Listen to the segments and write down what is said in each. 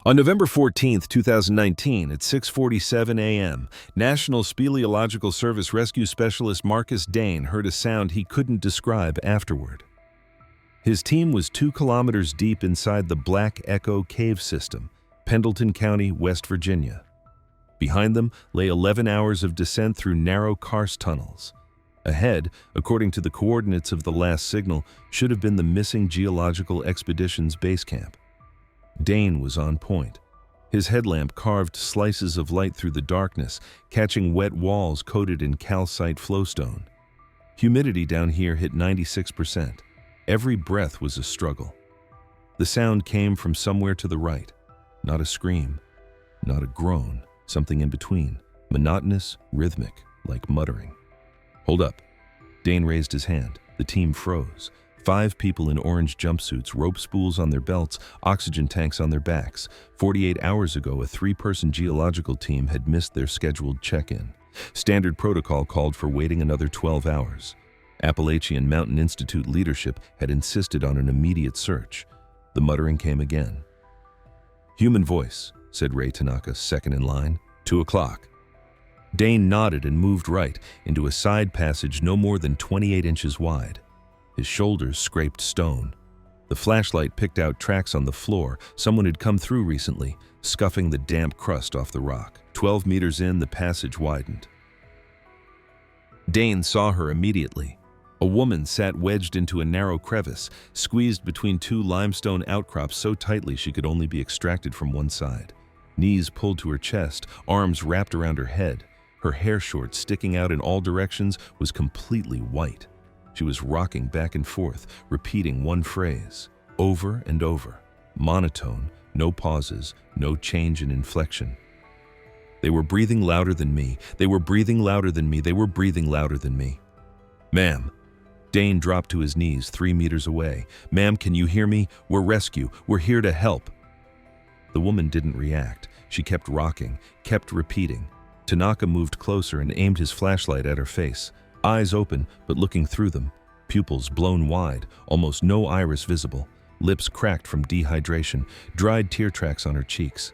On November 14, 2019, at 6:47 a.m., National Speleological Service rescue specialist Marcus Dane heard a sound he couldn't describe afterward. His team was 2 kilometers deep inside the Black Echo Cave System, Pendleton County, West Virginia. Behind them lay 11 hours of descent through narrow karst tunnels. Ahead, according to the coordinates of the last signal, should have been the missing Geological Expedition's base camp. Dane was on point. His headlamp carved slices of light through the darkness, catching wet walls coated in calcite flowstone. Humidity down here hit 96%. Every breath was a struggle. The sound came from somewhere to the right. Not a scream, not a groan, something in between, monotonous, rhythmic, like muttering. "Hold up." Dane raised his hand. The team froze. 5 people in orange jumpsuits, rope spools on their belts, oxygen tanks on their backs. 48 hours ago, a 3-person geological team had missed their scheduled check-in. Standard protocol called for waiting another 12 hours. Appalachian Mountain Institute leadership had insisted on an immediate search. The muttering came again. "Human voice," said Ray Tanaka, second in line. 2 o'clock. Dane nodded and moved right into a side passage no more than 28 inches wide. His shoulders scraped stone. The flashlight picked out tracks on the floor. Someone had come through recently, scuffing the damp crust off the rock. 12 meters in, the passage widened. Dane saw her immediately. A woman sat wedged into a narrow crevice, squeezed between 2 limestone outcrops so tightly she could only be extracted from one side. Knees pulled to her chest, arms wrapped around her head. Her hair short, sticking out in all directions, was completely white. She was rocking back and forth, repeating one phrase, over and over, monotone, no pauses, no change in inflection. "They were breathing louder than me. They were breathing louder than me. They were breathing louder than me." "Ma'am." Dane dropped to his knees 3 meters away. "Ma'am, can you hear me? We're rescue. We're here to help." The woman didn't react. She kept rocking, kept repeating. Tanaka moved closer and aimed his flashlight at her face. Eyes open, but looking through them. Pupils blown wide, almost no iris visible. Lips cracked from dehydration, dried tear tracks on her cheeks.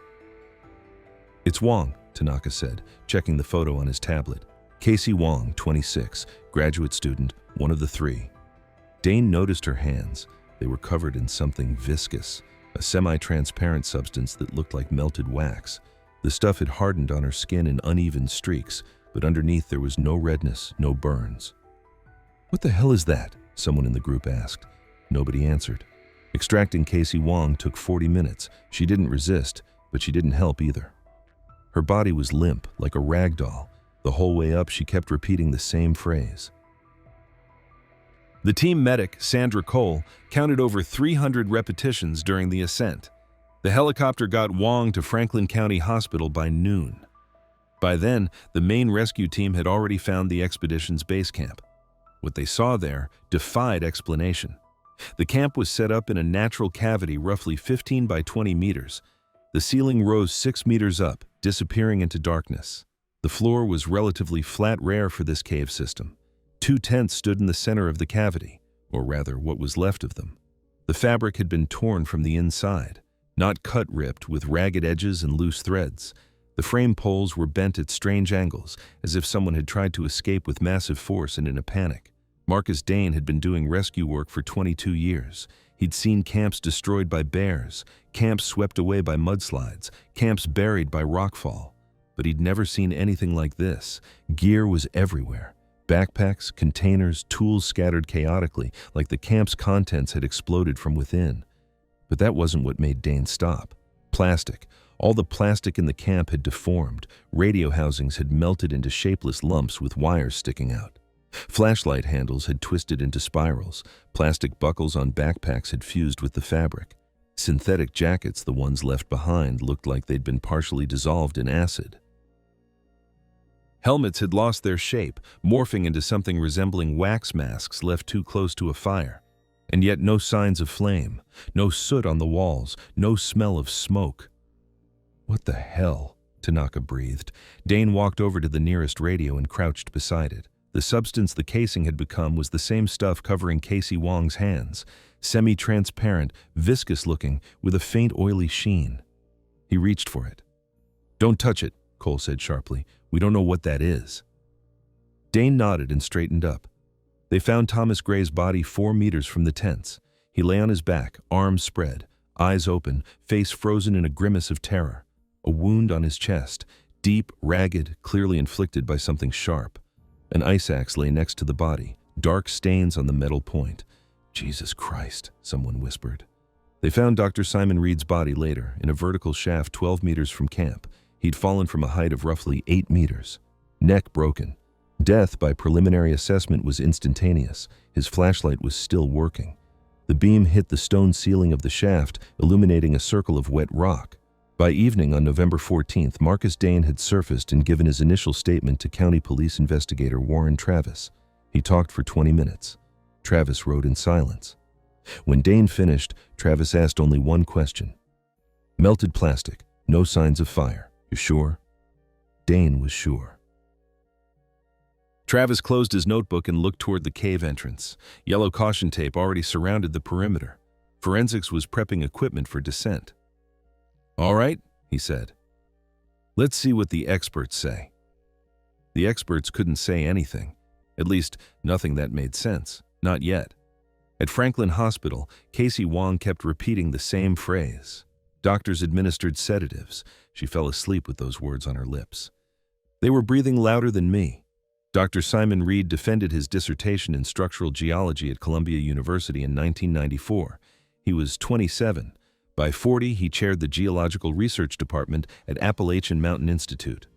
"It's Wong," Tanaka said, checking the photo on his tablet. "Casey Wong, 26, graduate student, one of the 3. Dane noticed her hands. They were covered in something viscous, a semi-transparent substance that looked like melted wax. The stuff had hardened on her skin in uneven streaks, but underneath there was no redness, no burns. "What the hell is that?" someone in the group asked. Nobody answered. Extracting Casey Wong took 40 minutes. She didn't resist, but she didn't help either. Her body was limp, like a rag doll. The whole way up, she kept repeating the same phrase. The team medic, Sandra Cole, counted over 300 repetitions during the ascent. The helicopter got Wong to Franklin County Hospital by noon. By then, the main rescue team had already found the expedition's base camp. What they saw there defied explanation. The camp was set up in a natural cavity roughly 15 by 20 meters. The ceiling rose 6 meters up, disappearing into darkness. The floor was relatively flat, rare for this cave system. 2 tents stood in the center of the cavity, or rather, what was left of them. The fabric had been torn from the inside, not cut ripped with ragged edges and loose threads. The frame poles were bent at strange angles, as if someone had tried to escape with massive force and in a panic. Marcus Dane had been doing rescue work for 22 years. He'd seen camps destroyed by bears, camps swept away by mudslides, camps buried by rockfall. But he'd never seen anything like this. Gear was everywhere. Backpacks, containers, tools scattered chaotically, like the camp's contents had exploded from within. But that wasn't what made Dane stop. Plastic. All the plastic in the camp had deformed. Radio housings had melted into shapeless lumps with wires sticking out. Flashlight handles had twisted into spirals. Plastic buckles on backpacks had fused with the fabric. Synthetic jackets, the ones left behind, looked like they'd been partially dissolved in acid. Helmets had lost their shape, morphing into something resembling wax masks left too close to a fire. And yet no signs of flame, no soot on the walls, no smell of smoke. "What the hell?" Tanaka breathed. Dane walked over to the nearest radio and crouched beside it. The substance the casing had become was the same stuff covering Casey Wong's hands, semi-transparent, viscous-looking, with a faint oily sheen. He reached for it. "Don't touch it," Cole said sharply. "We don't know what that is." Dane nodded and straightened up. They found Thomas Gray's body 4 meters from the tents. He lay on his back, arms spread, eyes open, face frozen in a grimace of terror. A wound on his chest, deep, ragged, clearly inflicted by something sharp. An ice axe lay next to the body, dark stains on the metal point. "Jesus Christ," someone whispered. They found Dr. Simon Reed's body later, in a vertical shaft 12 meters from camp. He'd fallen from a height of roughly 8 meters. Neck broken. Death, by preliminary assessment, was instantaneous. His flashlight was still working. The beam hit the stone ceiling of the shaft, illuminating a circle of wet rock. By evening on November 14th, Marcus Dane had surfaced and given his initial statement to County Police Investigator Warren Travis. He talked for 20 minutes. Travis rode in silence. When Dane finished, Travis asked only one question. "Melted plastic, no signs of fire. You sure?" Dane was sure. Travis closed his notebook and looked toward the cave entrance. Yellow caution tape already surrounded the perimeter. Forensics was prepping equipment for descent. "All right," he said. "Let's see what the experts say." The experts couldn't say anything. At least, nothing that made sense. Not yet. At Franklin Hospital, Casey Wong kept repeating the same phrase. Doctors administered sedatives. She fell asleep with those words on her lips. "They were breathing louder than me." Dr. Simon Reed defended his dissertation in structural geology at Columbia University in 1994. He was 27. By 40, he chaired the Geological Research Department at Appalachian Mountain Institute.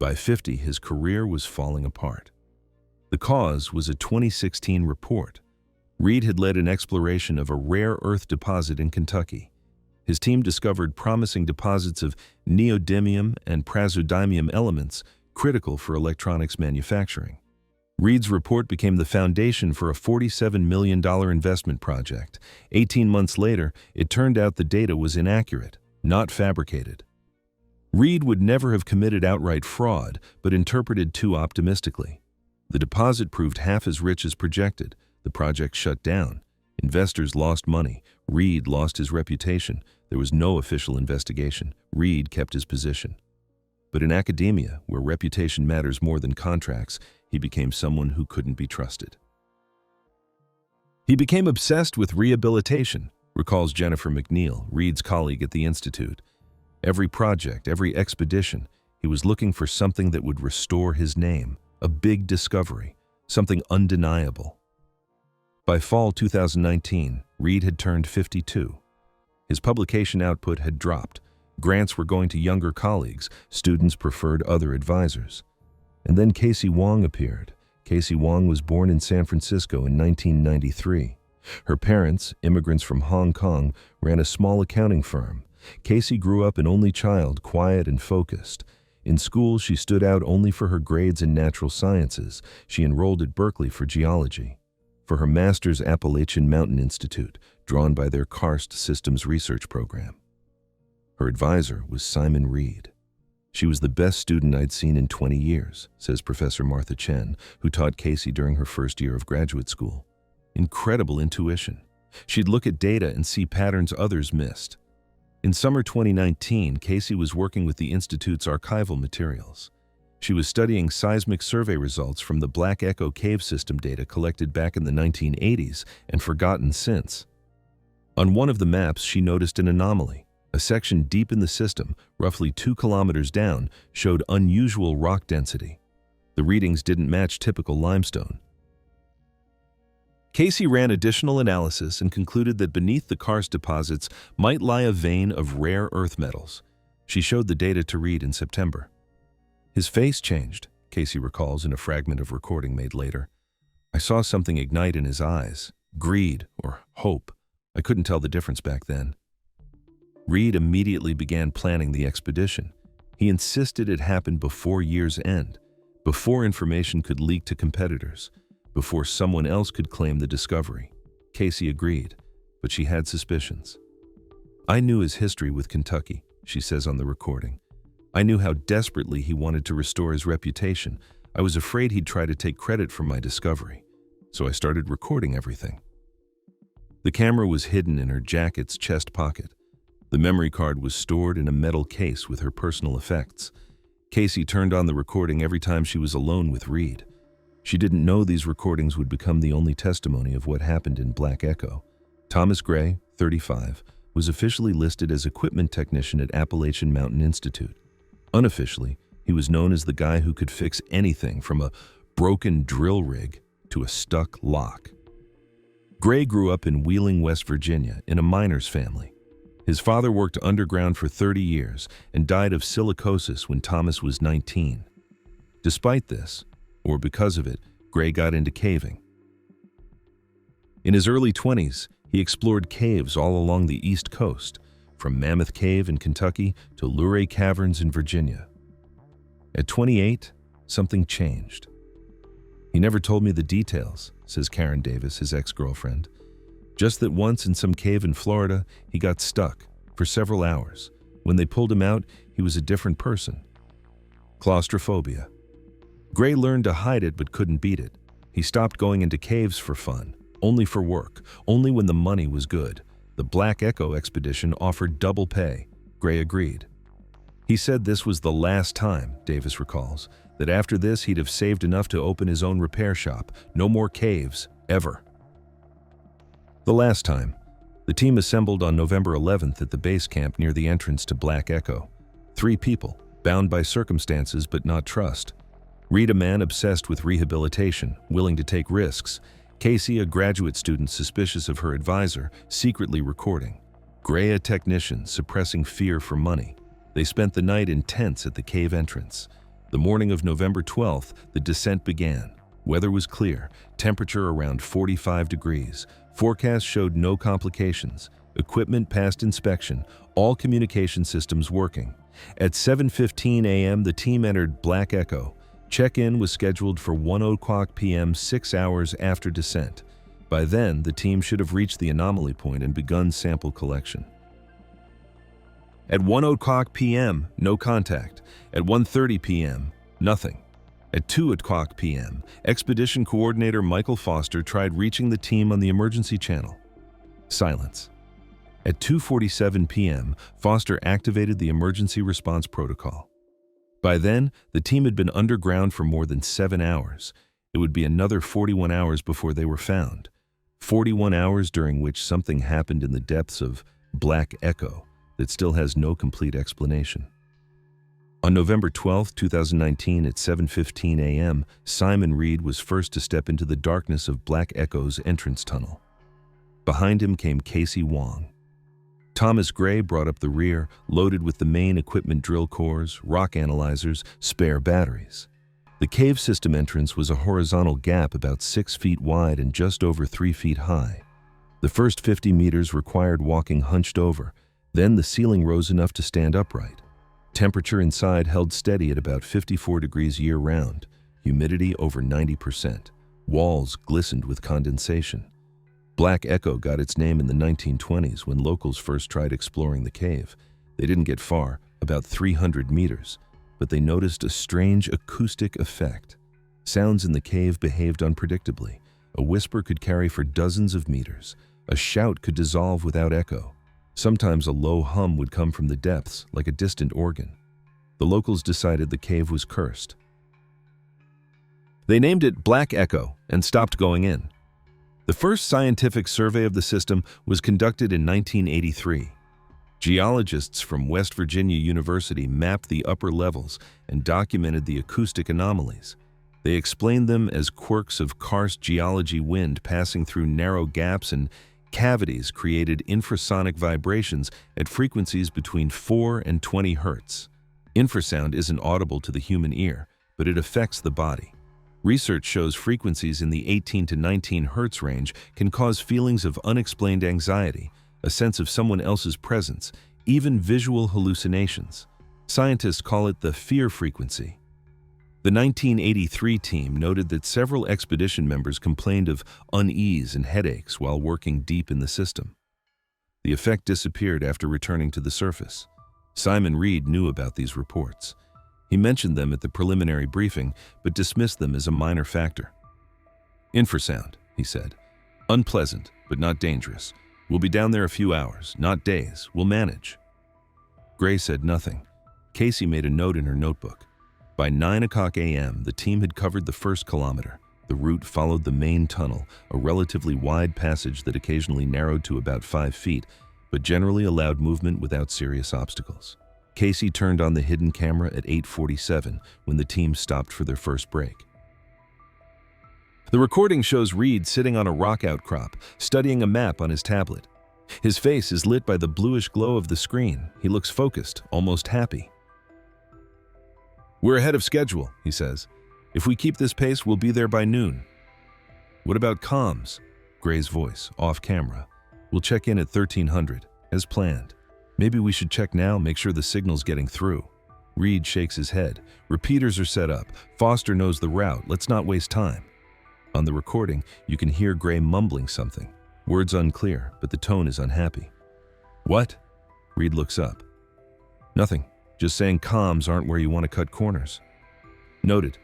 By 50, his career was falling apart. The cause was a 2016 report. Reed had led an exploration of a rare earth deposit in Kentucky. His team discovered promising deposits of neodymium and praseodymium elements critical for electronics manufacturing. Reed's report became the foundation for a $47 million investment project. 18 months later, it turned out the data was inaccurate, not fabricated. Reed would never have committed outright fraud, but interpreted too optimistically. The deposit proved half as rich as projected. The project shut down. Investors lost money. Reed lost his reputation. There was no official investigation. Reed kept his position. But in academia, where reputation matters more than contracts, he became someone who couldn't be trusted. He became obsessed with rehabilitation, recalls Jennifer McNeil, Reed's colleague at the Institute. Every project, every expedition, he was looking for something that would restore his name, a big discovery, something undeniable. By fall 2019, Reed had turned 52. His publication output had dropped. Grants were going to younger colleagues. Students preferred other advisors. And then Casey Wong appeared. Casey Wong was born in San Francisco in 1993. Her parents, immigrants from Hong Kong, ran a small accounting firm. Casey grew up an only child, quiet and focused. In school, she stood out only for her grades in natural sciences. She enrolled at Berkeley for geology. For her master's, Appalachian Mountain Institute, drawn by their karst systems research program. Her advisor was Simon Reed. "She was the best student I'd seen in 20 years, says Professor Martha Chen, who taught Casey during her first year of graduate school. Incredible intuition. She'd look at data and see patterns others missed. In summer 2019, Casey was working with the Institute's archival materials. She was studying seismic survey results from the Black Echo cave system data collected back in the 1980s and forgotten since. On one of the maps, she noticed an anomaly. A section deep in the system, roughly 2 kilometers down, showed unusual rock density. The readings didn't match typical limestone. Casey ran additional analysis and concluded that beneath the karst deposits might lie a vein of rare earth metals. She showed the data to Reed in September. His face changed, Casey recalls in a fragment of recording made later. "I saw something ignite in his eyes, greed or hope. I couldn't tell the difference back then." Reed immediately began planning the expedition. He insisted it happened before year's end, before information could leak to competitors, before someone else could claim the discovery. Casey agreed, but she had suspicions. "I knew his history with Kentucky," she says on the recording. "I knew how desperately he wanted to restore his reputation. I was afraid he'd try to take credit for my discovery. So I started recording everything." The camera was hidden in her jacket's chest pocket. The memory card was stored in a metal case with her personal effects. Casey turned on the recording every time she was alone with Reed. She didn't know these recordings would become the only testimony of what happened in Black Echo. Thomas Gray, 35, was officially listed as equipment technician at Appalachian Mountain Institute. Unofficially, he was known as the guy who could fix anything from a broken drill rig to a stuck lock. Gray grew up in Wheeling, West Virginia, in a miner's family. His father worked underground for 30 years and died of silicosis when Thomas was 19. Despite this, or because of it, Gray got into caving. In his early 20s, he explored caves all along the East Coast, from Mammoth Cave in Kentucky to Luray Caverns in Virginia. At 28, something changed. "He never told me the details," says Karen Davis, his ex-girlfriend. "Just that once in some cave in Florida, he got stuck for several hours. When they pulled him out, he was a different person." Claustrophobia. Gray learned to hide it but couldn't beat it. He stopped going into caves for fun, only for work, only when the money was good. The Black Echo expedition offered double pay. Gray agreed. He said this was the last time, Davis recalls, that after this he'd have saved enough to open his own repair shop. No more caves, ever. The last time. The team assembled on November 11th at the base camp near the entrance to Black Echo. 3 people, bound by circumstances but not trust. Reed, a man obsessed with rehabilitation, willing to take risks. Casey, a graduate student suspicious of her advisor, secretly recording. Gray, a technician, suppressing fear for money. They spent the night in tents at the cave entrance. The morning of November 12th, the descent began. Weather was clear, temperature around 45 degrees. Forecast showed no complications. Equipment passed inspection, all communication systems working. At 7:15 a.m., the team entered Black Echo. Check-in was scheduled for 1:00 p.m., 6 hours after descent. By then, the team should have reached the anomaly point and begun sample collection. At 1:00 p.m., no contact. At 1:30 p.m., nothing. At 2:00 p.m., Expedition Coordinator Michael Foster tried reaching the team on the emergency channel. Silence. At 2:47 p.m., Foster activated the emergency response protocol. By then, the team had been underground for more than 7 hours. It would be another 41 hours before they were found. 41 hours during which something happened in the depths of Black Echo that still has no complete explanation. On November 12, 2019 at 7:15 a.m., Simon Reed was first to step into the darkness of Black Echo's entrance tunnel. Behind him came Casey Wong. Thomas Gray brought up the rear, loaded with the main equipment drill cores, rock analyzers, spare batteries. The cave system entrance was a horizontal gap about 6 feet wide and just over 3 feet high. The first 50 meters required walking hunched over. Then the ceiling rose enough to stand upright. Temperature inside held steady at about 54 degrees year-round, humidity over 90%. Walls glistened with condensation. Black Echo got its name in the 1920s when locals first tried exploring the cave. They didn't get far, about 300 meters, but they noticed a strange acoustic effect. Sounds in the cave behaved unpredictably. A whisper could carry for dozens of meters. A shout could dissolve without echo. Sometimes a low hum would come from the depths, like a distant organ. The locals decided the cave was cursed. They named it Black Echo and stopped going in. The first scientific survey of the system was conducted in 1983. Geologists from West Virginia University mapped the upper levels and documented the acoustic anomalies. They explained them as quirks of karst geology. Wind passing through narrow gaps and cavities created infrasonic vibrations at frequencies between 4 and 20 hertz. Infrasound isn't audible to the human ear, but it affects the body. Research shows frequencies in the 18 to 19 hertz range can cause feelings of unexplained anxiety, a sense of someone else's presence, even visual hallucinations. Scientists call it the fear frequency. The 1983 team noted that several expedition members complained of unease and headaches while working deep in the system. The effect disappeared after returning to the surface. Simon Reed knew about these reports. He mentioned them at the preliminary briefing, but dismissed them as a minor factor. Infrasound, he said. Unpleasant, but not dangerous. We'll be down there a few hours, not days. We'll manage. Gray said nothing. Casey made a note in her notebook. By 9 o'clock a.m., the team had covered the first kilometer. The route followed the main tunnel, a relatively wide passage that occasionally narrowed to about 5 feet, but generally allowed movement without serious obstacles. Casey turned on the hidden camera at 8:47 when the team stopped for their first break. The recording shows Reed sitting on a rock outcrop, studying a map on his tablet. His face is lit by the bluish glow of the screen. He looks focused, almost happy. "We're ahead of schedule," he says. "If we keep this pace, we'll be there by noon." "What about comms?" Gray's voice, off camera. "We'll check in at 1300, as planned. Maybe we should check now, make sure the signal's getting through." Reed shakes his head. "Repeaters are set up. Foster knows the route. Let's not waste time." On the recording, you can hear Gray mumbling something. Words unclear, but the tone is unhappy. "What?" Reed looks up. "Nothing. Just saying comms aren't where you want to cut corners." "Noted."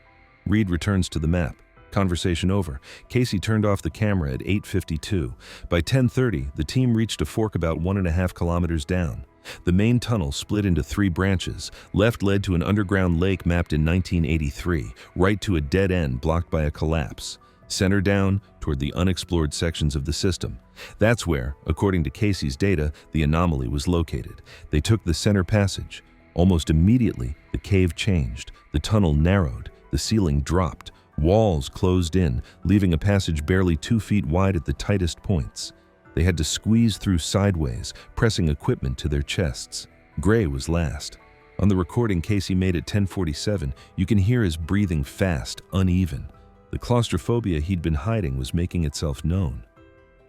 Reed returns to the map. Conversation over. Casey turned off the camera at 8:52. By 10:30, the team reached a fork about 1.5 kilometers down. The main tunnel split into 3 branches. Left led to an underground lake mapped in 1983, right to a dead end blocked by a collapse. Center down, toward the unexplored sections of the system. That's where, according to Casey's data, the anomaly was located. They took the center passage. Almost immediately, the cave changed. The tunnel narrowed. The ceiling dropped. Walls closed in, leaving a passage barely 2 feet wide at the tightest points. They had to squeeze through sideways, pressing equipment to their chests. Gray was last. On the recording Casey made at 10:47, you can hear his breathing fast, uneven. The claustrophobia he'd been hiding was making itself known.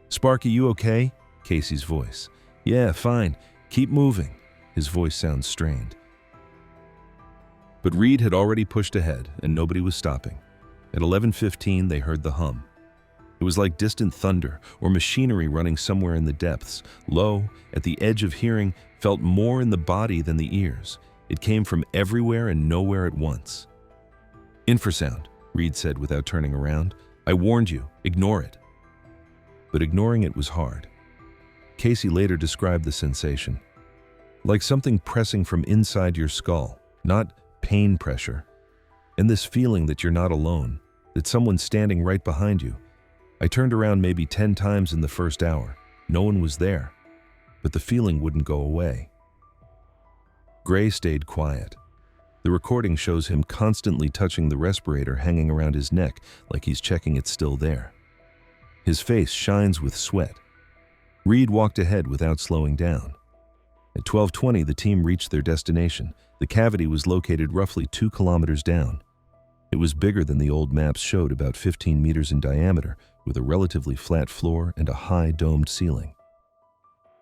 "Sparky, you okay?" Casey's voice. "Yeah, fine. Keep moving." His voice sounds strained. But Reed had already pushed ahead, and nobody was stopping. At 11:15, they heard the hum. It was like distant thunder or machinery running somewhere in the depths. Low, at the edge of hearing, felt more in the body than the ears. It came from everywhere and nowhere at once. "Infrasound," Reed said without turning around. "I warned you, ignore it." But ignoring it was hard. Casey later described the sensation. Like something pressing from inside your skull, not pain pressure. And this feeling that you're not alone, that someone's standing right behind you. I turned around maybe 10 times in the first hour. No one was there. But the feeling wouldn't go away. Gray stayed quiet. The recording shows him constantly touching the respirator hanging around his neck like he's checking it's still there. His face shines with sweat. Reed walked ahead without slowing down. At 12:20, the team reached their destination. The cavity was located roughly 2 kilometers down. It was bigger than the old maps showed, about 15 meters in diameter, with a relatively flat floor and a high domed ceiling.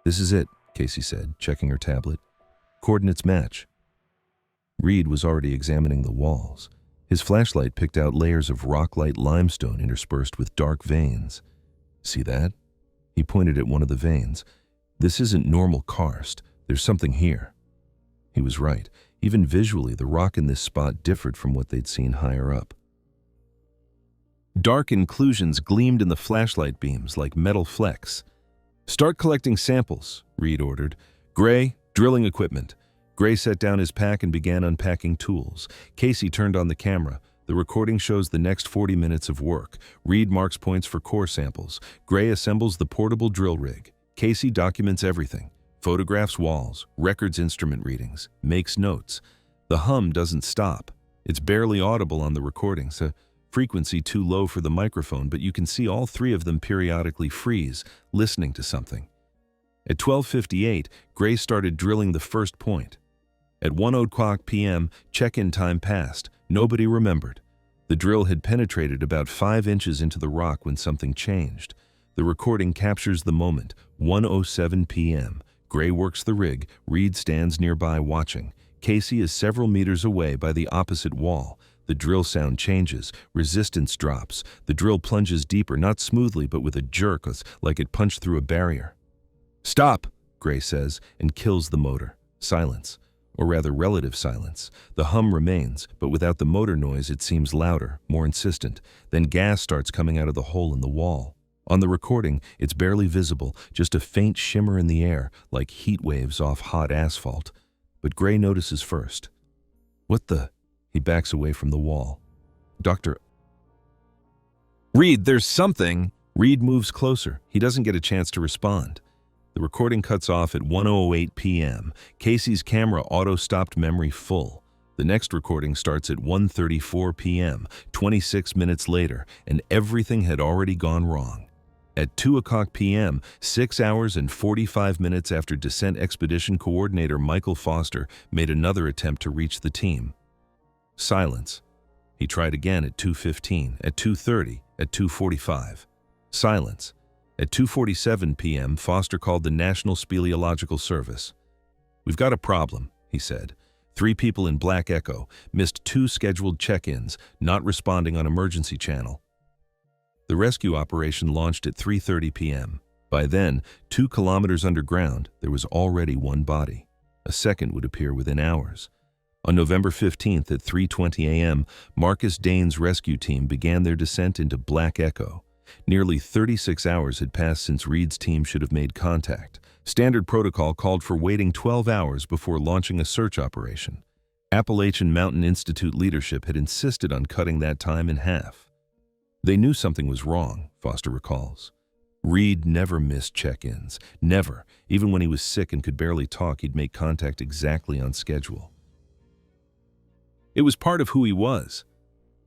"This is it," Casey said, checking her tablet. "Coordinates match." Reed was already examining the walls. His flashlight picked out layers of rock-like limestone interspersed with dark veins. "See that?" He pointed at one of the veins. "This isn't normal karst. There's something here." He was right. Even visually, the rock in this spot differed from what they'd seen higher up. Dark inclusions gleamed in the flashlight beams like metal flecks. "Start collecting samples," Reed ordered. "Gray, drilling equipment." Gray set down his pack and began unpacking tools. Casey turned on the camera. The recording shows the next 40 minutes of work. Reed marks points for core samples. Gray assembles the portable drill rig. Casey documents everything. Photographs walls, records instrument readings, makes notes. The hum doesn't stop. It's barely audible on the recordings, a frequency too low for the microphone, but you can see all 3 of them periodically freeze, listening to something. At 12:58, Gray started drilling the first point. At 1:00 p.m., check-in time passed. Nobody remembered. The drill had penetrated about 5 inches into the rock when something changed. The recording captures the moment, 1:07 p.m. Gray works the rig. Reed stands nearby watching. Casey is several meters away by the opposite wall. The drill sound changes. Resistance drops. The drill plunges deeper, not smoothly, but with a jerk, like it punched through a barrier. "Stop," Gray says, and kills the motor. Silence. Or rather, relative silence. The hum remains, but without the motor noise, it seems louder, more insistent. Then gas starts coming out of the hole in the wall. On the recording, it's barely visible, just a faint shimmer in the air, like heat waves off hot asphalt. But Gray notices first. What the? He backs away from the wall. Dr. Reed, there's something! Reed moves closer. He doesn't get a chance to respond. The recording cuts off at 1:08 p.m. Casey's camera auto-stopped memory full. The next recording starts at 1:34 p.m., 26 minutes later, and everything had already gone wrong. At 2:00 p.m., 6 hours and 45 minutes after Descent Expedition Coordinator Michael Foster made another attempt to reach the team. Silence. He tried again at 2:15, at 2:30, at 2:45. Silence. At 2:47 p.m., Foster called the National Speleological Service. "We've got a problem," he said. 3 people in Black Echo missed 2 scheduled check-ins, not responding on emergency channel. The rescue operation launched at 3:30 p.m. By then, 2 kilometers underground, there was already 1 body. A second would appear within hours. On November 15th at 3:20 a.m., Marcus Dane's rescue team began their descent into Black Echo. Nearly 36 hours had passed since Reed's team should have made contact. Standard protocol called for waiting 12 hours before launching a search operation. Appalachian Mountain Institute leadership had insisted on cutting that time in half. They knew something was wrong, Foster recalls. Reed never missed check-ins. Never. Even when he was sick and could barely talk, he'd make contact exactly on schedule. It was part of who he was.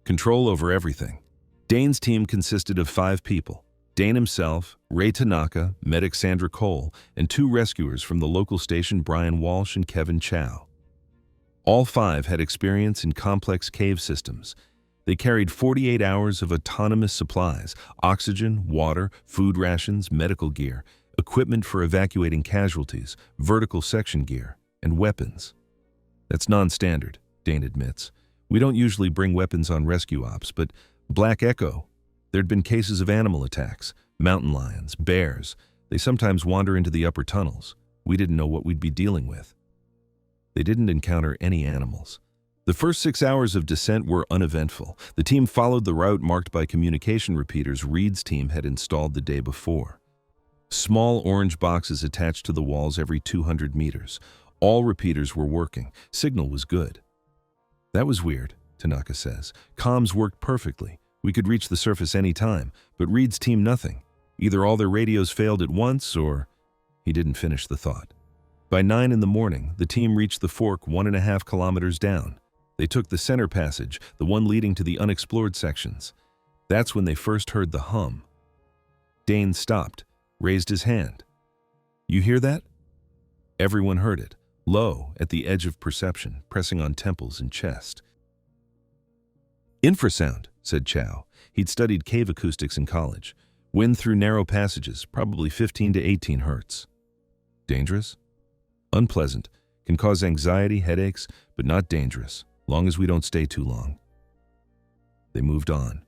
Control over everything. Dane's team consisted of 5 people. Dane himself, Ray Tanaka, medic Sandra Cole, and 2 rescuers from the local station, Brian Walsh and Kevin Chow. All 5 had experience in complex cave systems. They carried 48 hours of autonomous supplies, oxygen, water, food rations, medical gear, equipment for evacuating casualties, vertical section gear, and weapons. That's non-standard, Dane admits. We don't usually bring weapons on rescue ops, but Black Echo, there'd been cases of animal attacks, mountain lions, bears. They sometimes wander into the upper tunnels. We didn't know what we'd be dealing with. They didn't encounter any animals. The first 6 hours of descent were uneventful. The team followed the route marked by communication repeaters Reed's team had installed the day before. Small orange boxes attached to the walls every 200 meters. All repeaters were working. Signal was good. That was weird, Tanaka says. Comms worked perfectly. We could reach the surface any time, but Reed's team nothing. Either all their radios failed at once or... He didn't finish the thought. By 9 in the morning, the team reached the fork 1.5 kilometers down. They took the center passage, the one leading to the unexplored sections. That's when they first heard the hum. Dane stopped, raised his hand. You hear that? Everyone heard it, low, at the edge of perception, pressing on temples and chest. Infrasound, said Chow. He'd studied cave acoustics in college. Wind through narrow passages, probably 15 to 18 hertz. Dangerous? Unpleasant. Can cause anxiety, headaches, but not dangerous, long as we don't stay too long. They moved on.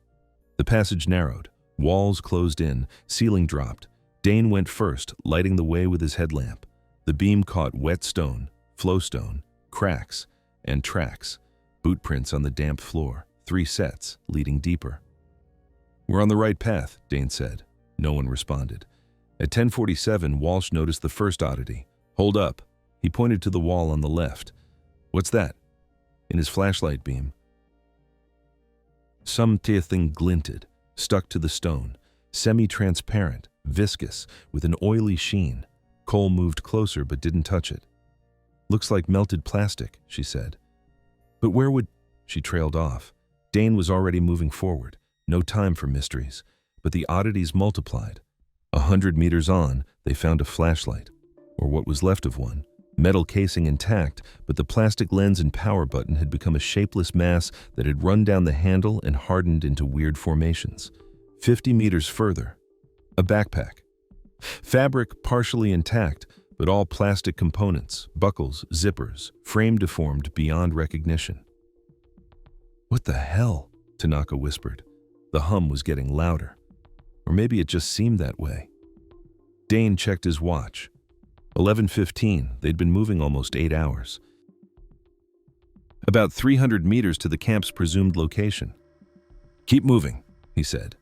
The passage narrowed. Walls closed in, ceiling dropped. Dane went first, lighting the way with his headlamp. The beam caught wet stone, flowstone, cracks, and tracks. Boot prints on the damp floor. 3 sets, leading deeper. We're on the right path, Dane said. No one responded. At 10:47, Walsh noticed the first oddity. Hold up. He pointed to the wall on the left. What's that? In his flashlight beam. Something glinted, stuck to the stone, semi-transparent, viscous, with an oily sheen. Cole moved closer but didn't touch it. Looks like melted plastic, she said. But where would... She trailed off. Dane was already moving forward. No time for mysteries. But the oddities multiplied. 100 meters on, they found a flashlight, or what was left of one. Metal casing intact, but the plastic lens and power button had become a shapeless mass that had run down the handle and hardened into weird formations. 50 meters further, a backpack. Fabric partially intact, but all plastic components, buckles, zippers, frame deformed beyond recognition. What the hell? Tanaka whispered. The hum was getting louder. Or maybe it just seemed that way. Dane checked his watch. 11:15, they'd been moving almost 8 hours. About 300 meters to the camp's presumed location. Keep moving, he said.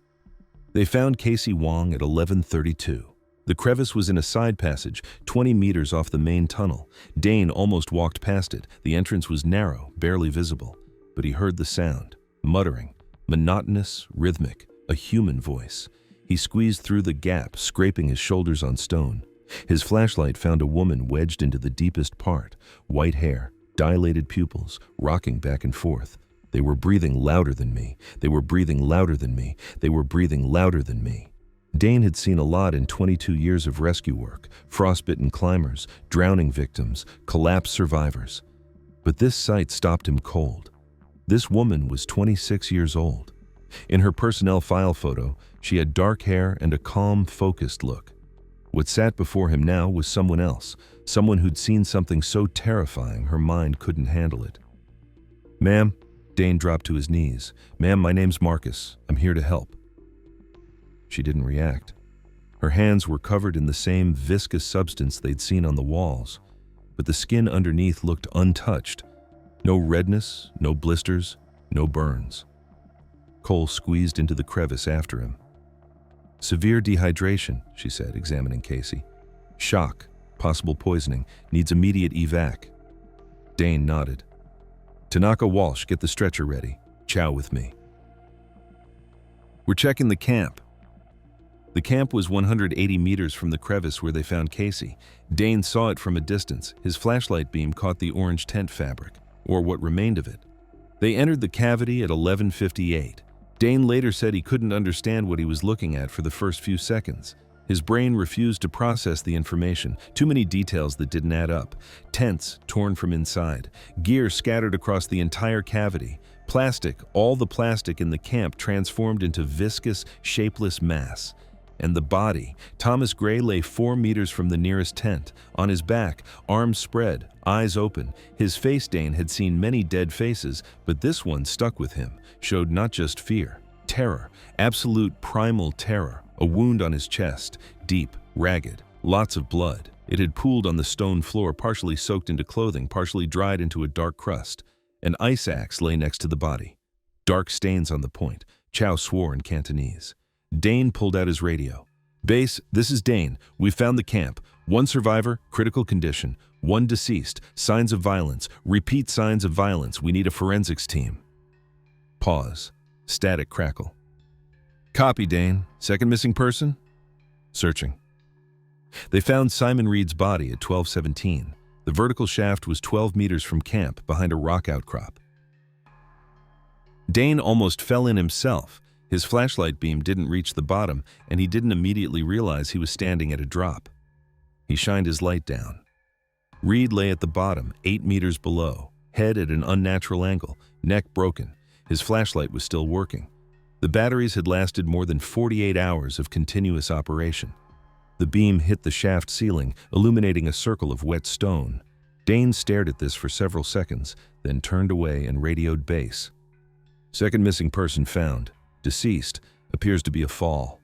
They found Casey Wong at 11:32. The crevice was in a side passage, 20 meters off the main tunnel. Dane almost walked past it. The entrance was narrow, barely visible. But he heard the sound, muttering, monotonous, rhythmic, a human voice. He squeezed through the gap, scraping his shoulders on stone. His flashlight found a woman wedged into the deepest part, white hair, dilated pupils, rocking back and forth. They were breathing louder than me. They were breathing louder than me. They were breathing louder than me. Dane had seen a lot in 22 years of rescue work, frostbitten climbers, drowning victims, collapsed survivors. But this sight stopped him cold. This woman was 26 years old. In her personnel file photo, she had dark hair and a calm, focused look. What sat before him now was someone else, someone who'd seen something so terrifying her mind couldn't handle it. "Ma'am," Dane dropped to his knees. "Ma'am, my name's Marcus. I'm here to help." She didn't react. Her hands were covered in the same viscous substance they'd seen on the walls, but the skin underneath looked untouched. No redness, no blisters, no burns. Cole squeezed into the crevice after him. "Severe dehydration," she said, examining Casey. "Shock, possible poisoning, needs immediate evac." Dane nodded. "Tanaka Walsh, get the stretcher ready. Chow with me." "We're checking the camp." The camp was 180 meters from the crevice where they found Casey. Dane saw it from a distance. His flashlight beam caught the orange tent fabric, or what remained of it. They entered the cavity at 11:58. Dane later said he couldn't understand what he was looking at for the first few seconds. His brain refused to process the information, too many details that didn't add up. Tents torn from inside, gear scattered across the entire cavity, plastic, all the plastic in the camp transformed into viscous, shapeless mass. And the body. Thomas Gray lay 4 meters from the nearest tent, on his back, arms spread, eyes open. His face, Dane had seen many dead faces, but this one stuck with him, showed not just fear, terror, absolute primal terror. A wound on his chest, deep, ragged, lots of blood. It had pooled on the stone floor, partially soaked into clothing, partially dried into a dark crust. An ice axe lay next to the body. Dark stains on the point. Chow swore in Cantonese. Dane pulled out his radio. "Base, this is Dane. We found the camp. 1 survivor, critical condition. 1 deceased, signs of violence. Repeat signs of violence. We need a forensics team." Pause. Static crackle. "Copy, Dane. Second missing person?" "Searching." They found Simon Reed's body at 12:17. The vertical shaft was 12 meters from camp, behind a rock outcrop. Dane almost fell in himself. His flashlight beam didn't reach the bottom, and he didn't immediately realize he was standing at a drop. He shined his light down. Reed lay at the bottom, 8 meters below, head at an unnatural angle, neck broken. His flashlight was still working. The batteries had lasted more than 48 hours of continuous operation. The beam hit the shaft ceiling, illuminating a circle of wet stone. Dane stared at this for several seconds, then turned away and radioed base. "Second missing person found. Deceased. Appears to be a fall."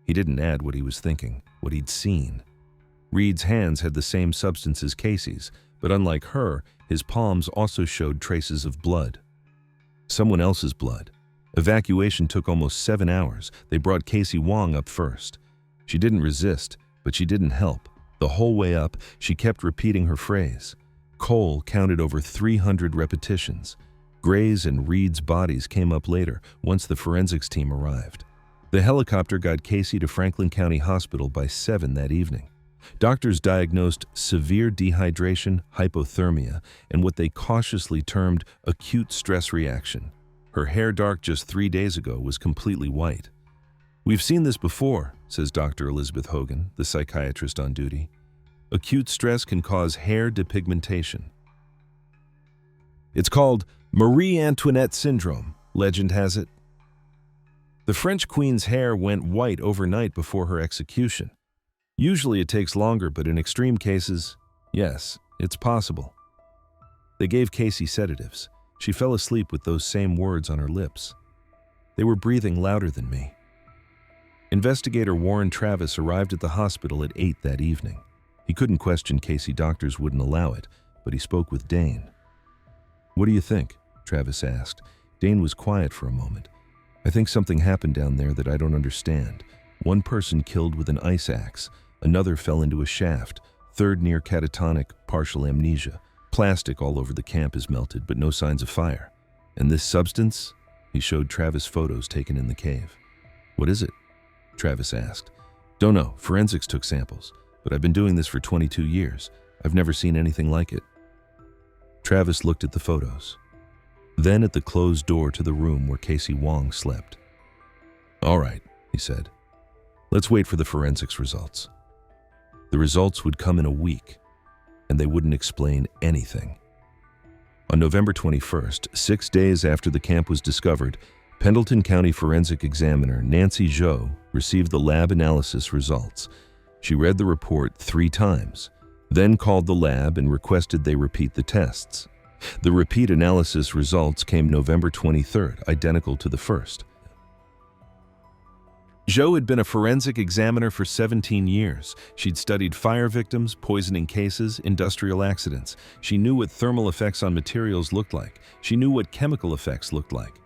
He didn't add what he was thinking, what he'd seen. Reed's hands had the same substance as Casey's, but unlike her, his palms also showed traces of blood. Someone else's blood. Evacuation took almost 7 hours. They brought Casey Wong up first. She didn't resist, but she didn't help. The whole way up, she kept repeating her phrase. Cole counted over 300 repetitions. Gray's and Reed's bodies came up later, once the forensics team arrived. The helicopter got Casey to Franklin County Hospital by 7 that evening. Doctors diagnosed severe dehydration, hypothermia, and what they cautiously termed acute stress reaction. Her hair, dark just 3 days ago, was completely white. "We've seen this before," says Dr. Elizabeth Hogan, the psychiatrist on duty. "Acute stress can cause hair depigmentation. It's called Marie Antoinette syndrome, legend has it. The French queen's hair went white overnight before her execution. Usually it takes longer, but in extreme cases, yes, it's possible." They gave Casey sedatives. She fell asleep with those same words on her lips. "They were breathing louder than me." Investigator Warren Travis arrived at the hospital at 8 that evening. He couldn't question Casey, doctors wouldn't allow it, but he spoke with Dane. "What do you think?" Travis asked. Dane was quiet for a moment. I think something happened down there that I don't understand. One person killed with an ice axe, another fell into a shaft, third near catatonic, partial amnesia. Plastic all over the camp is melted, but no signs of fire. And this substance? He showed Travis photos taken in the cave. What is it? Travis asked. Don't know. Forensics took samples, but I've been doing this for 22 years. I've never seen anything like it. Travis looked at the photos, then at the closed door to the room where Casey Wong slept. All right, he said. Let's wait for the forensics results. The results would come in a week, and they wouldn't explain anything. On November 21st, 6 days after the camp was discovered, Pendleton County Forensic Examiner Nancy Zhou received the lab analysis results. She read the report 3 times, then called the lab and requested they repeat the tests. The repeat analysis results came November 23rd, identical to the first. Zhou had been a forensic examiner for 17 years. She'd studied fire victims, poisoning cases, industrial accidents. She knew what thermal effects on materials looked like. She knew what chemical effects looked like.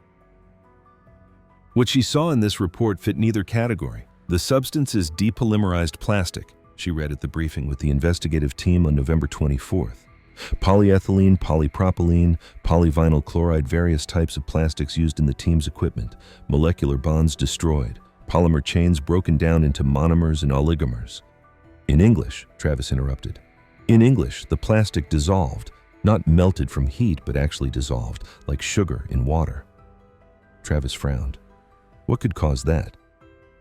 What she saw in this report fit neither category. The substance is depolymerized plastic, she read at the briefing with the investigative team on November 24th. Polyethylene, polypropylene, polyvinyl chloride, various types of plastics used in the team's equipment, molecular bonds destroyed, polymer chains broken down into monomers and oligomers. In English, Travis interrupted. In English, the plastic dissolved, not melted from heat, but actually dissolved, like sugar in water. Travis frowned. What could cause that?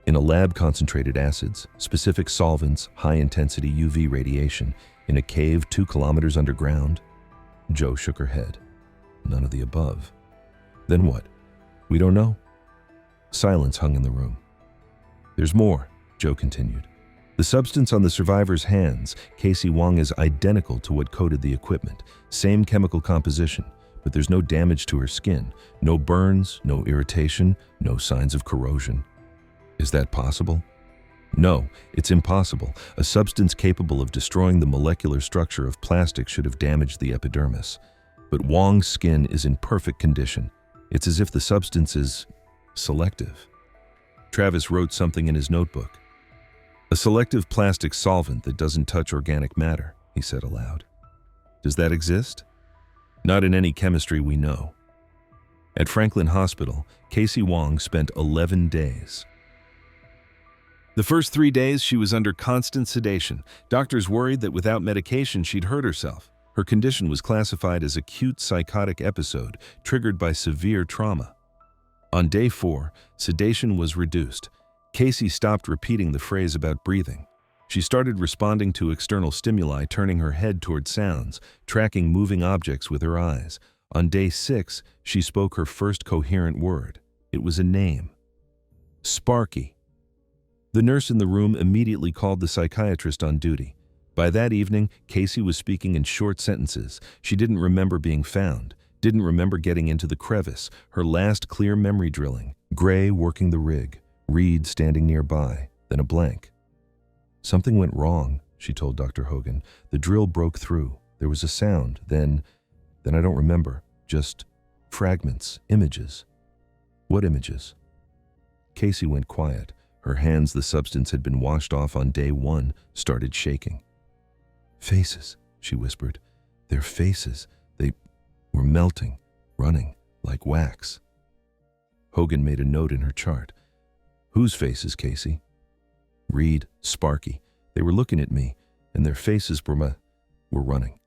In a lab, concentrated acids, specific solvents, high-intensity UV radiation, in a cave 2 kilometers underground? Zhou shook her head. None of the above. Then what? We don't know. Silence hung in the room. There's more, Zhou continued. The substance on the survivor's hands, Casey Wong, is identical to what coated the equipment. Same chemical composition, but there's no damage to her skin. No burns, no irritation, no signs of corrosion. Is that possible? No, it's impossible. A substance capable of destroying the molecular structure of plastic should have damaged the epidermis. But Wong's skin is in perfect condition. It's as if the substance is selective. Travis wrote something in his notebook. A selective plastic solvent that doesn't touch organic matter, he said aloud. Does that exist? Not in any chemistry we know. At Franklin Hospital, Casey Wong spent 11 days. The first 3 days, she was under constant sedation. Doctors worried that without medication, she'd hurt herself. Her condition was classified as acute psychotic episode triggered by severe trauma. On day 4, sedation was reduced. Casey stopped repeating the phrase about breathing. She started responding to external stimuli, turning her head toward sounds, tracking moving objects with her eyes. On day 6, she spoke her first coherent word. It was a name. Sparky. The nurse in the room immediately called the psychiatrist on duty. By that evening, Casey was speaking in short sentences. She didn't remember being found, didn't remember getting into the crevice, her last clear memory drilling. Gray working the rig, Reed standing nearby, then a blank. Something went wrong, she told Dr. Hogan. The drill broke through. There was a sound, then I don't remember. Just fragments, images. What images? Casey went quiet. Her hands, the substance had been washed off on day 1, started shaking. Faces, she whispered. Their faces. They were melting, running, like wax. Hogan made a note in her chart. Whose faces, Casey? Reed, Sparky. They were looking at me, and their faces were running.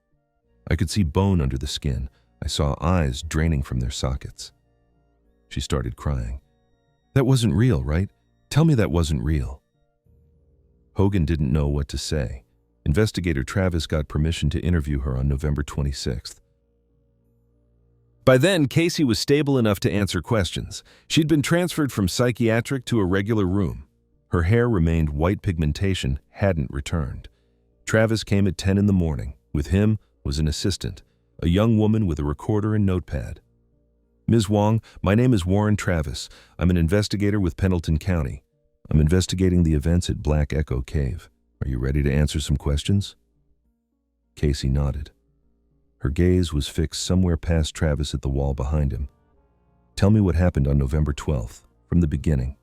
I could see bone under the skin. I saw eyes draining from their sockets. She started crying. That wasn't real, right? Tell me that wasn't real. Hogan didn't know what to say. Investigator Travis got permission to interview her on November 26th. By then, Casey was stable enough to answer questions. She'd been transferred from psychiatric to a regular room. Her hair remained white, pigmentation hadn't returned. Travis came at 10 in the morning. With him was an assistant, a young woman with a recorder and notepad. Ms. Wong, my name is Warren Travis. I'm an investigator with Pendleton County. I'm investigating the events at Black Echo Cave. Are you ready to answer some questions? Casey nodded. Her gaze was fixed somewhere past Travis at the wall behind him. Tell me what happened on November 12th, from the beginning.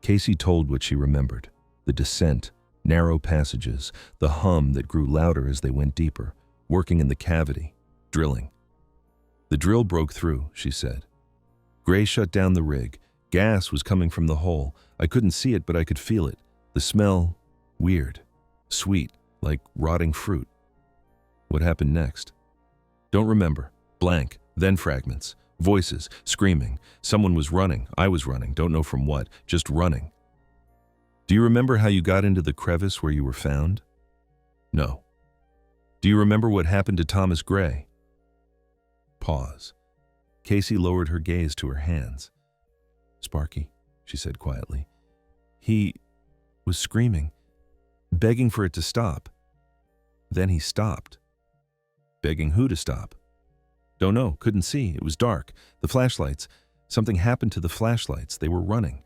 Casey told what she remembered: the descent, narrow passages, the hum that grew louder as they went deeper, working in the cavity, drilling. The drill broke through, she said. Gray shut down the rig. Gas was coming from the hole. I couldn't see it, but I could feel it. The smell, weird, sweet, like rotting fruit. What happened next? Don't remember. Blank, then fragments. Voices, screaming. Someone was running. I was running. Don't know from what. Just running. Do you remember how you got into the crevice where you were found? No. Do you remember what happened to Thomas Gray? Pause. Casey lowered her gaze to her hands. Sparky, she said quietly. He was screaming, begging for it to stop. Then he stopped. Begging who to stop? Don't know, couldn't see. It was dark. The flashlights. Something happened to the flashlights. They were running.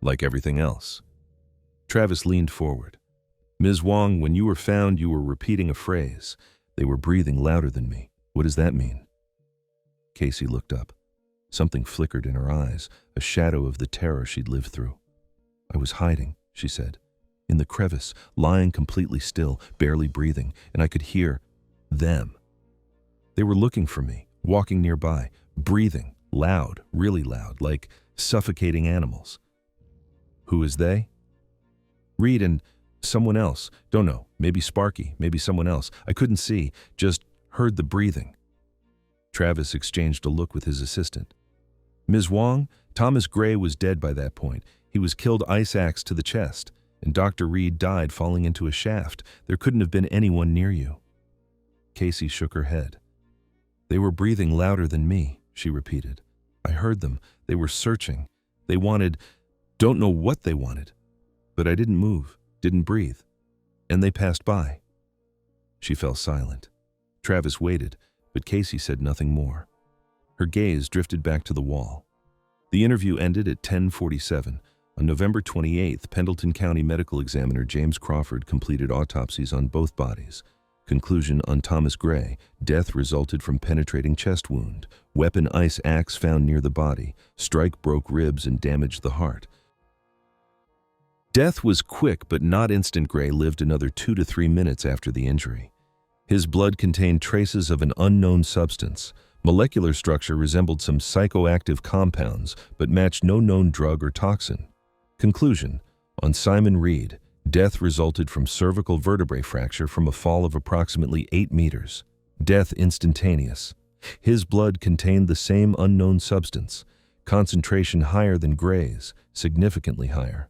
Like everything else. Travis leaned forward. Ms. Wong, when you were found, you were repeating a phrase. They were breathing louder than me. What does that mean? Casey looked up. Something flickered in her eyes, a shadow of the terror she'd lived through. I was hiding, she said, in the crevice, lying completely still, barely breathing, and I could hear them. They were looking for me, walking nearby, breathing, loud, really loud, like suffocating animals. Who is they? Reed and someone else. Don't know. Maybe Sparky, maybe someone else. I couldn't see, just heard the breathing. Travis exchanged a look with his assistant. Ms. Wong, Thomas Gray was dead by that point. He was killed ice axe to the chest, and Dr. Reed died falling into a shaft. There couldn't have been anyone near you. Casey shook her head. They were breathing louder than me, she repeated. I heard them. They were searching. They wanted, don't know what they wanted. But I didn't move, didn't breathe. And they passed by. She fell silent. Travis waited, but Casey said nothing more. Her gaze drifted back to the wall. The interview ended at 10:47. On November 28th, Pendleton County Medical Examiner James Crawford completed autopsies on both bodies. Conclusion on Thomas Gray: death resulted from penetrating chest wound. Weapon ice axe found near the body. Strike broke ribs and damaged the heart. Death was quick but not instant. Gray lived another 2 to 3 minutes after the injury. His blood contained traces of an unknown substance. Molecular structure resembled some psychoactive compounds but matched no known drug or toxin. Conclusion on Simon Reed: death resulted from cervical vertebrae fracture from a fall of approximately 8 meters. Death instantaneous. His blood contained the same unknown substance, concentration higher than Gray's, significantly higher.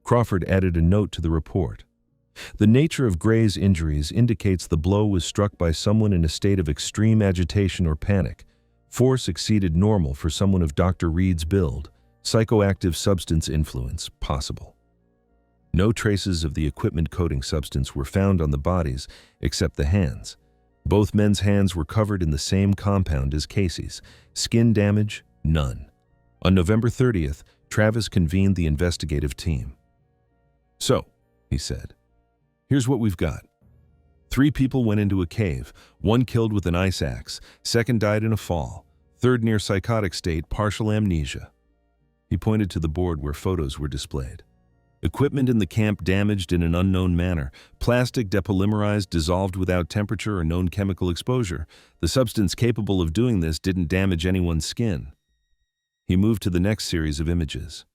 Crawford added a note to the report. The nature of Gray's injuries indicates the blow was struck by someone in a state of extreme agitation or panic. Force exceeded normal for someone of Dr. Reed's build. Psychoactive substance influence possible. No traces of the equipment coating substance were found on the bodies except the hands. Both men's hands were covered in the same compound as Casey's. Skin damage, none. On November 30th, Travis convened the investigative team. So, he said, here's what we've got. 3 people went into a cave, 1 killed with an ice axe, 2nd died in a fall, 3rd near psychotic state, partial amnesia. He pointed to the board where photos were displayed. Equipment in the camp damaged in an unknown manner. Plastic depolymerized, dissolved without temperature or known chemical exposure. The substance capable of doing this didn't damage anyone's skin. He moved to the next series of images.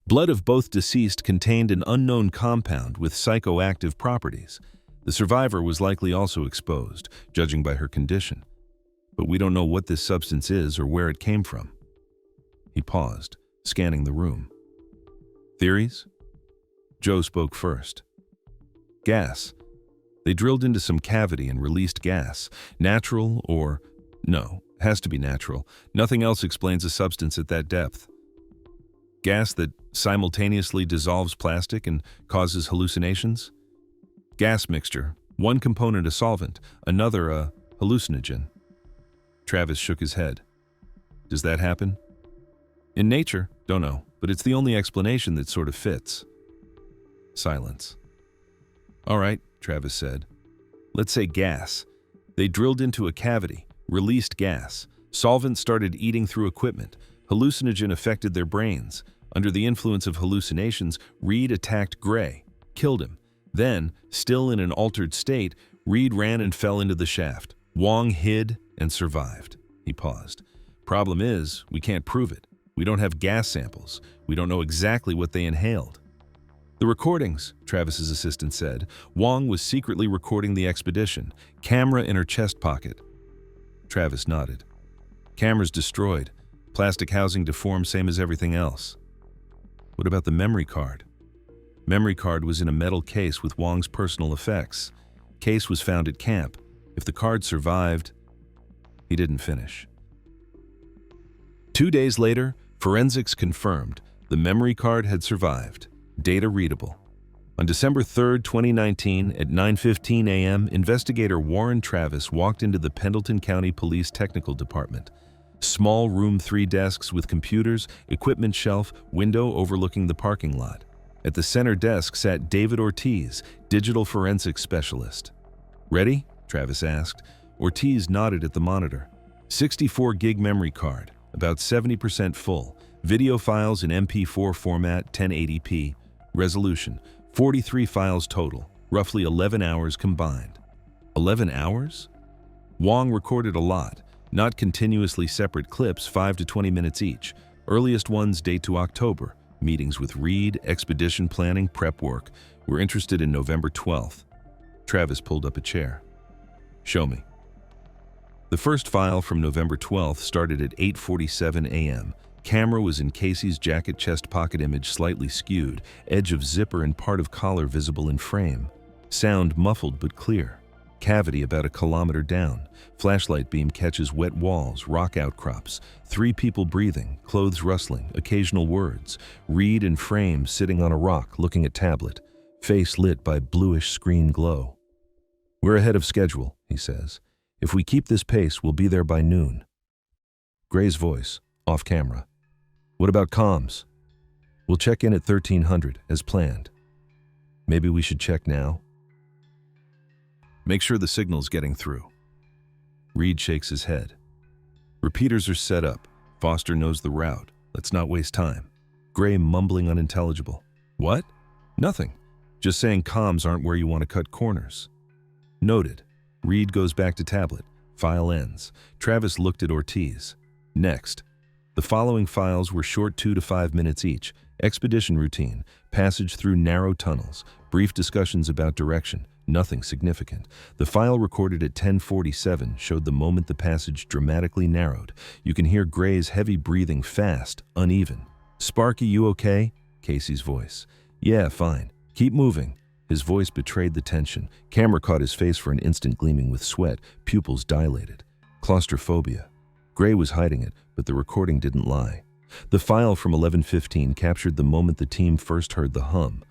Blood of both deceased contained an unknown compound with psychoactive properties. The survivor was likely also exposed, judging by her condition. But we don't know what this substance is or where it came from. He paused, scanning the room. Theories? Joe spoke first. Gas. They drilled into some cavity and released gas. Natural or... no, has to be natural. Nothing else explains a substance at that depth. Gas that simultaneously dissolves plastic and causes hallucinations? Gas mixture. One component a solvent, another a hallucinogen. Travis shook his head. Does that happen? In nature, don't know, but it's the only explanation that sort of fits. Silence. All right, Travis said. Let's say gas. They drilled into a cavity, released gas. Solvent started eating through equipment. Hallucinogen affected their brains. Under the influence of hallucinations, Reed attacked Gray, killed him. Then, still in an altered state, Reed ran and fell into the shaft. Wong hid and survived. He paused. Problem is, we can't prove it. We don't have gas samples. We don't know exactly what they inhaled. The recordings, Travis's assistant said. Wong was secretly recording the expedition, camera in her chest pocket. Travis nodded. Camera's destroyed. Plastic housing deformed, same as everything else. What about the memory card? Memory card was in a metal case with Wong's personal effects. Case was found at camp. If the card survived, he didn't finish. 2 days later, forensics confirmed the memory card had survived. Data readable. On December 3, 2019, at 9:15 a.m., investigator Warren Travis walked into the Pendleton County Police Technical Department. Small room, 3 desks with computers, equipment shelf, window overlooking the parking lot. At the center desk sat David Ortiz, digital forensics specialist. Ready? Travis asked. Ortiz nodded at the monitor. 64 gig memory card, about 70% full. Video files in MP4 format, 1080p. Resolution, 43 files total, roughly 11 hours combined. 11 hours? Wong recorded a lot, not continuously separate clips, 5 to 20 minutes each. Earliest ones date to October. Meetings with Reed, expedition planning, prep work. We're interested in November 12th. Travis pulled up a chair. Show me. The first file from November 12th started at 8:47 a.m. Camera was in Casey's jacket, chest pocket, image slightly skewed, edge of zipper and part of collar visible in frame. Sound muffled but clear. Cavity about 1 kilometer down. Flashlight beam catches wet walls, rock outcrops. 3 people breathing, clothes rustling, occasional words. Reed in frame sitting on a rock looking at tablet. Face lit by bluish screen glow. We're ahead of schedule, he says. If we keep this pace, we'll be there by noon. Gray's voice, off camera. What about comms? We'll check in at 1300, as planned. Maybe we should check now? Make sure the signal's getting through. Reed shakes his head. Repeaters are set up. Foster knows the route. Let's not waste time. Gray mumbling unintelligible. What? Nothing. Just saying comms aren't where you want to cut corners. Noted. Reed goes back to tablet. File ends. Travis looked at Ortiz. Next. The following files were short 2 to 5 minutes each. Expedition routine, passage through narrow tunnels, brief discussions about direction, nothing significant. The file recorded at 10:47 showed the moment the passage dramatically narrowed. You can hear Gray's heavy breathing, fast, uneven. Sparky, you okay? Casey's voice. Yeah, fine. Keep moving. His voice betrayed the tension. Camera caught his face for an instant, gleaming with sweat, pupils dilated. Claustrophobia. Gray was hiding it, but the recording didn't lie. The file from 11:15 captured the moment the team first heard the hum.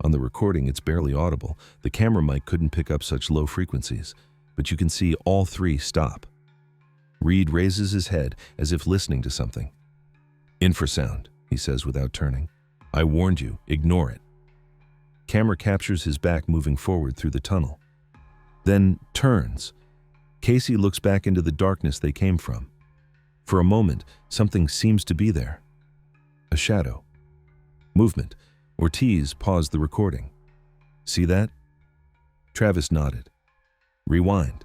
On the recording, it's barely audible. The camera mic couldn't pick up such low frequencies, but you can see all 3 stop. Reed raises his head as if listening to something. Infrasound, he says without turning. I warned you, ignore it. Camera captures his back moving forward through the tunnel. Then turns. Casey looks back into the darkness they came from. For a moment, something seems to be there. A shadow. Movement. Ortiz paused the recording. See that? Travis nodded. Rewind.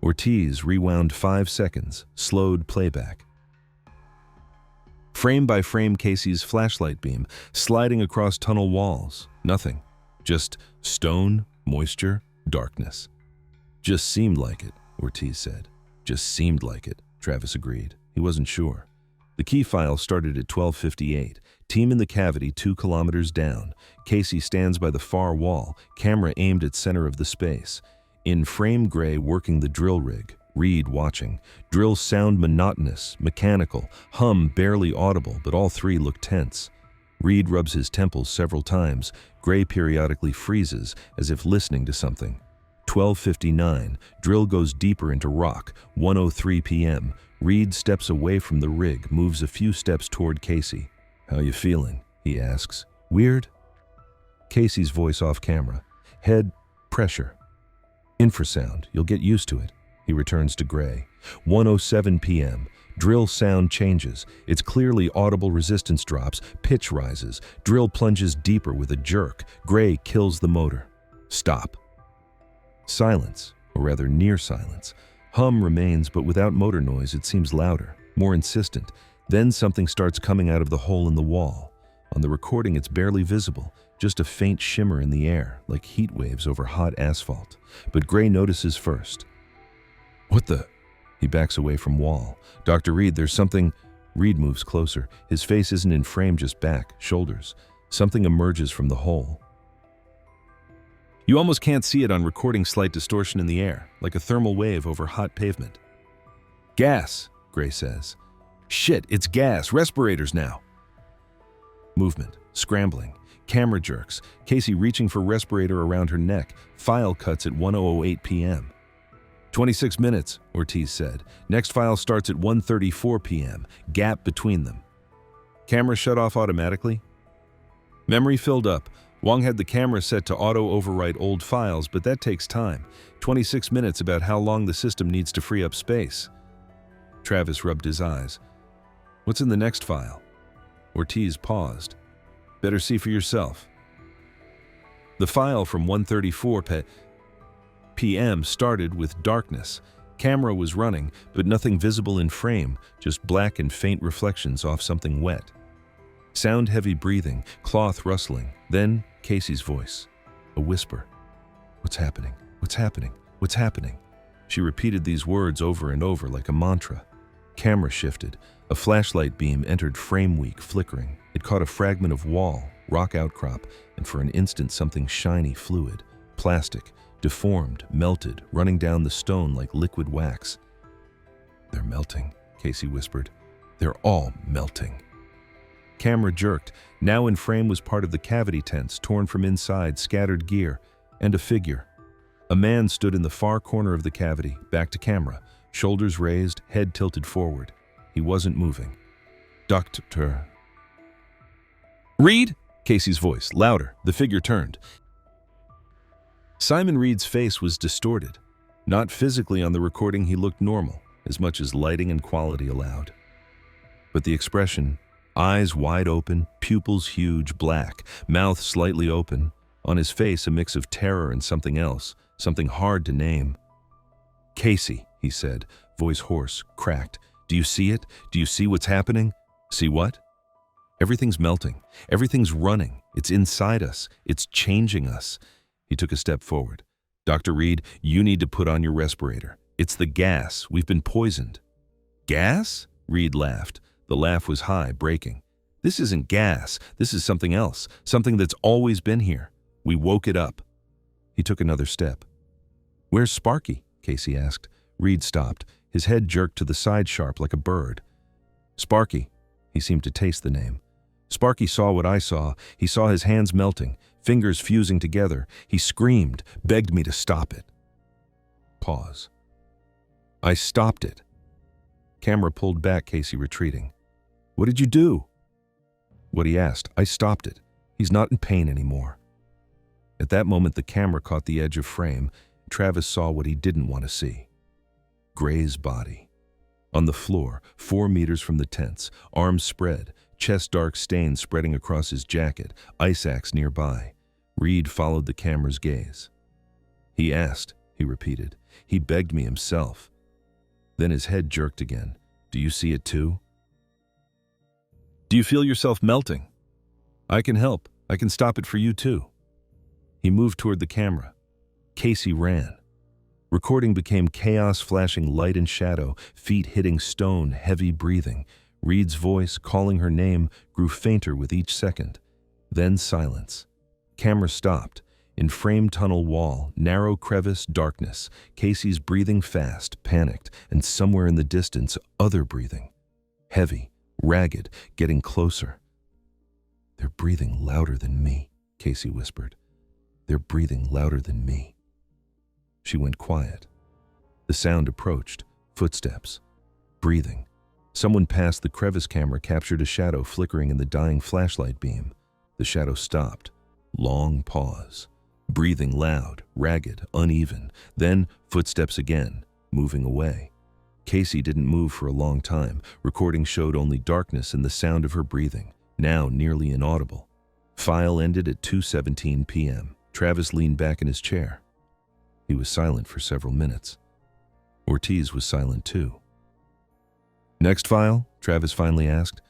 Ortiz rewound 5 seconds, slowed playback. Frame by frame, Casey's flashlight beam sliding across tunnel walls. Nothing. Just stone, moisture, darkness. Just seemed like it, Ortiz said. Just seemed like it, Travis agreed. He wasn't sure. The key file started at 12:58. Team in the cavity 2 kilometers down. Casey stands by the far wall, camera aimed at center of the space. In frame, Gray working the drill rig. Reed watching. Drills sound monotonous, mechanical, hum barely audible, but all 3 look tense. Reed rubs his temples several times. Gray periodically freezes, as if listening to something. 12:59. Drill goes deeper into rock. 1:03 p.m. Reed steps away from the rig, moves a few steps toward Casey. How you feeling? He asks. Weird? Casey's voice off camera. Head, pressure. Infrasound, you'll get used to it. He returns to Gray. 1:07 p.m. Drill sound changes. It's clearly audible. Resistance drops. Pitch rises. Drill plunges deeper with a jerk. Gray kills the motor. Stop. Silence, or rather near silence. Hum remains, but without motor noise. It seems louder, more insistent. Then something starts coming out of the hole in the wall. On the recording, it's barely visible, just a faint shimmer in the air, like heat waves over hot asphalt. But Gray notices first. What the? He backs away from wall. Dr. Reed, there's something. Reed moves closer. His face isn't in frame, just back, shoulders. Something emerges from the hole. You almost can't see it on recording. Slight distortion in the air, like a thermal wave over hot pavement. Gas, Gray says. Shit, it's gas. Respirators now. Movement, scrambling, camera jerks, Casey reaching for respirator around her neck. File cuts at 1:08 p.m. 26 minutes, Ortiz said. Next file starts at 1:34 p.m. Gap between them. Camera shut off automatically? Memory filled up. Wong had the camera set to auto-overwrite old files, but that takes time. 26 minutes, about how long the system needs to free up space. Travis rubbed his eyes. What's in the next file? Ortiz paused. Better see for yourself. The file from 1:34 p.m. started with darkness. Camera was running, but nothing visible in frame, just black and faint reflections off something wet. Sound-heavy breathing, cloth rustling, then Casey's voice. A whisper. What's happening? What's happening? What's happening? She repeated these words over and over like a mantra. Camera shifted. A flashlight beam entered frame weak, flickering. It caught a fragment of wall, rock outcrop, and for an instant something shiny, fluid, plastic, deformed, melted, running down the stone like liquid wax. They're melting, Casey whispered. They're all melting. Camera jerked. Now in frame was part of the cavity tents, torn from inside, scattered gear, and a figure. A man stood in the far corner of the cavity, back to camera, shoulders raised, head tilted forward. He wasn't moving. Doctor. Reed? Casey's voice, louder. The figure turned. Simon Reed's face was distorted. Not physically on the recording, he looked normal, as much as lighting and quality allowed. But the expression, eyes wide open, pupils huge, black, mouth slightly open, on his face a mix of terror and something else, something hard to name. Casey, he said, voice hoarse, cracked. Do you see it? Do you see what's happening? See what? Everything's melting. Everything's running. It's inside us. It's changing us. He took a step forward. Dr. Reed, you need to put on your respirator. It's the gas. We've been poisoned. Gas? Reed laughed. The laugh was high, breaking. This isn't gas. This is something else. Something that's always been here. We woke it up. He took another step. Where's Sparky? Casey asked. Reed stopped. His head jerked to the side sharp like a bird. Sparky. He seemed to taste the name. Sparky saw what I saw. He saw his hands melting, fingers fusing together. He screamed, begged me to stop it. Pause. I stopped it. Camera pulled back, Casey retreating. What did you do? What he asked. I stopped it. He's not in pain anymore. At that moment, the camera caught the edge of frame. Travis saw what he didn't want to see. Gray's body. On the floor, 4 meters from the tents, arms spread, chest dark stains spreading across his jacket, ice axe nearby. Reed followed the camera's gaze. He asked, he repeated. He begged me himself. Then his head jerked again. Do you see it too? Do you feel yourself melting? I can help. I can stop it for you too. He moved toward the camera. Casey ran. Recording became chaos, flashing light and shadow, feet hitting stone, heavy breathing. Reed's voice, calling her name, grew fainter with each second. Then silence. Camera stopped. In frame tunnel wall, narrow crevice, darkness. Casey's breathing fast, panicked, and somewhere in the distance, other breathing. Heavy, ragged, getting closer. They're breathing louder than me, Casey whispered. They're breathing louder than me. She went quiet. The sound approached, footsteps, breathing. Someone past the crevice camera captured a shadow flickering in the dying flashlight beam. The shadow stopped. Long pause. Breathing loud, ragged, uneven. Then footsteps again. moving away. Casey didn't move for a long time. Recording showed only darkness and the sound of her breathing, now nearly inaudible. File ended at 2:17 p.m. Travis leaned back in his chair. He was silent for several minutes. Ortiz was silent too. "Next file?" Travis finally asked.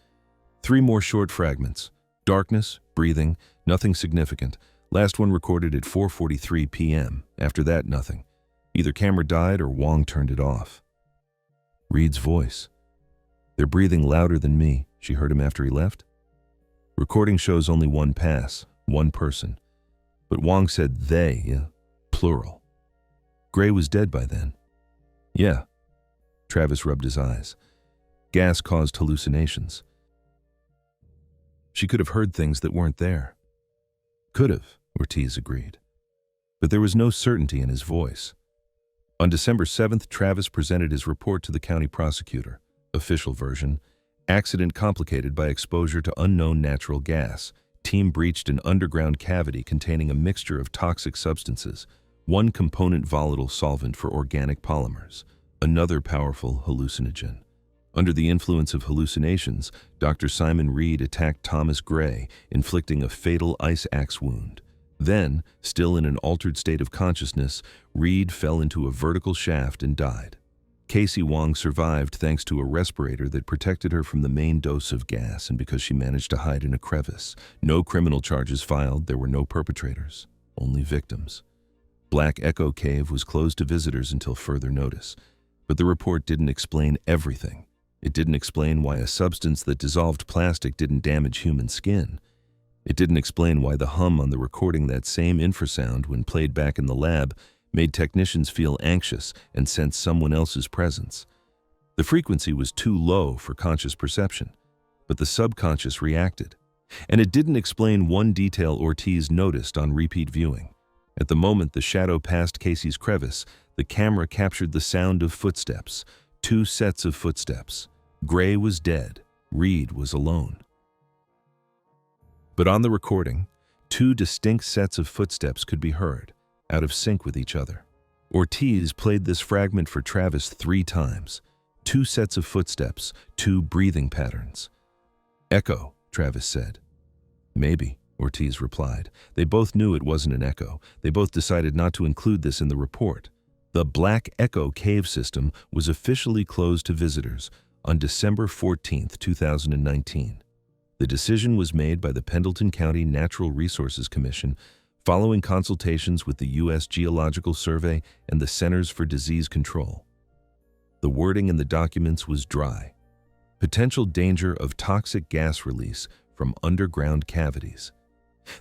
3 more short fragments. Darkness, breathing, nothing significant. Last one recorded at 4:43 p.m. After that, nothing. Either camera died or Wong turned it off. Reed's voice. "They're breathing louder than me," she heard him after he left. Recording shows only one pass, one person. But Wong said they, plural. Gray was dead by then. Yeah. Travis rubbed his eyes. Gas caused hallucinations. She could have heard things that weren't there. Could have, Ortiz agreed. But there was no certainty in his voice. On December 7th, Travis presented his report to the county prosecutor. Official version: accident complicated by exposure to unknown natural gas. Team breached an underground cavity containing a mixture of toxic substances, one component volatile solvent for organic polymers, another powerful hallucinogen. Under the influence of hallucinations, Dr. Simon Reed attacked Thomas Gray, inflicting a fatal ice axe wound. Then, still in an altered state of consciousness, Reed fell into a vertical shaft and died. Casey Wong survived thanks to a respirator that protected her from the main dose of gas and because she managed to hide in a crevice. No criminal charges filed, there were no perpetrators, only victims. Black Echo Cave was closed to visitors until further notice. But the report didn't explain everything. It didn't explain why a substance that dissolved plastic didn't damage human skin. It didn't explain why the hum on the recording, that same infrasound when played back in the lab, made technicians feel anxious and sense someone else's presence. The frequency was too low for conscious perception, but the subconscious reacted. And it didn't explain one detail Ortiz noticed on repeat viewing. At the moment the shadow passed Casey's crevice, the camera captured the sound of footsteps, 2 sets of footsteps. Gray was dead. Reed was alone. But on the recording, 2 distinct sets of footsteps could be heard, out of sync with each other. Ortiz played this fragment for Travis 3 times. 2 sets of footsteps, 2 breathing patterns. "Echo," Travis said. "Maybe," Ortiz replied. They both knew it wasn't an echo. They both decided not to include this in the report. The Black Echo Cave system was officially closed to visitors on December 14, 2019. The decision was made by the Pendleton County Natural Resources Commission following consultations with the U.S. Geological Survey and the Centers for Disease Control. The wording in the documents was dry. Potential danger of toxic gas release from underground cavities.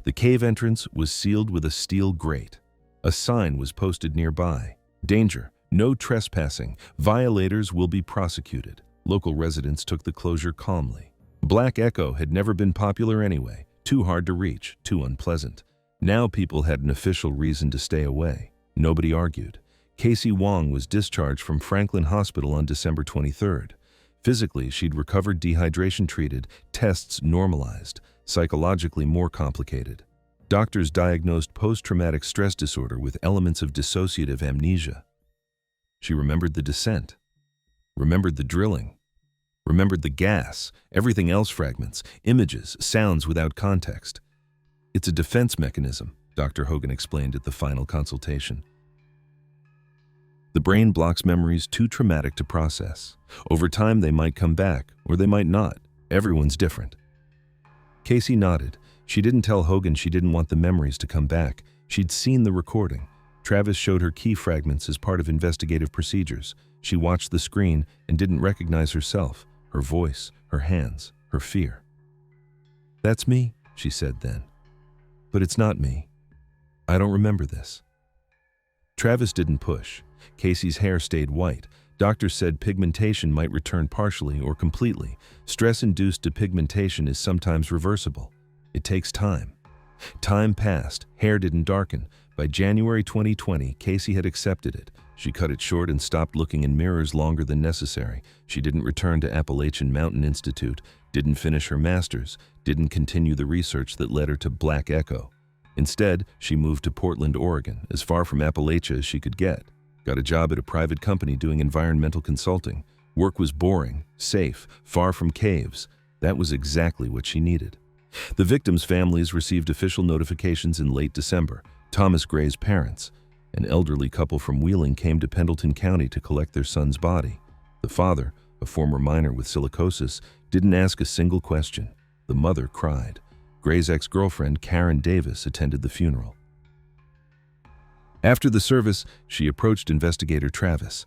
The cave entrance was sealed with a steel grate. A sign was posted nearby. "Danger, no trespassing, violators will be prosecuted." Local residents took the closure calmly. Black Echo had never been popular anyway, too hard to reach, too unpleasant. Now people had an official reason to stay away. Nobody argued. Casey Wong was discharged from Franklin Hospital on December 23rd. Physically, she'd recovered, dehydration treated, tests normalized, psychologically more complicated. Doctors diagnosed post-traumatic stress disorder with elements of dissociative amnesia. She remembered the descent, remembered the drilling, remembered the gas, everything else fragments, images, sounds without context. "It's a defense mechanism," Dr. Hogan explained at the final consultation. "The brain blocks memories too traumatic to process. Over time they might come back, or they might not. Everyone's different." Casey nodded. She didn't tell Hogan she didn't want the memories to come back. She'd seen the recording. Travis showed her key fragments as part of investigative procedures. She watched the screen and didn't recognize herself, her voice, her hands, her fear. "That's me," she said then. "But it's not me. I don't remember this." Travis didn't push. Casey's hair stayed white. Doctors said pigmentation might return partially or completely. Stress-induced depigmentation is sometimes reversible. It takes time. Time passed. Hair didn't darken. By January 2020, Casey had accepted it. She cut it short and stopped looking in mirrors longer than necessary. She didn't return to Appalachian Mountain Institute, didn't finish her master's, didn't continue the research that led her to Black Echo. Instead, she moved to Portland, Oregon, as far from Appalachia as she could get. Got a job at a private company doing environmental consulting. Work was boring, safe, far from caves. That was exactly what she needed. The victims' families received official notifications in late December. Thomas Gray's parents, an elderly couple from Wheeling, came to Pendleton County to collect their son's body. The father, a former miner with silicosis, didn't ask a single question. The mother cried. Gray's ex-girlfriend, Karen Davis, attended the funeral. After the service, she approached investigator Travis.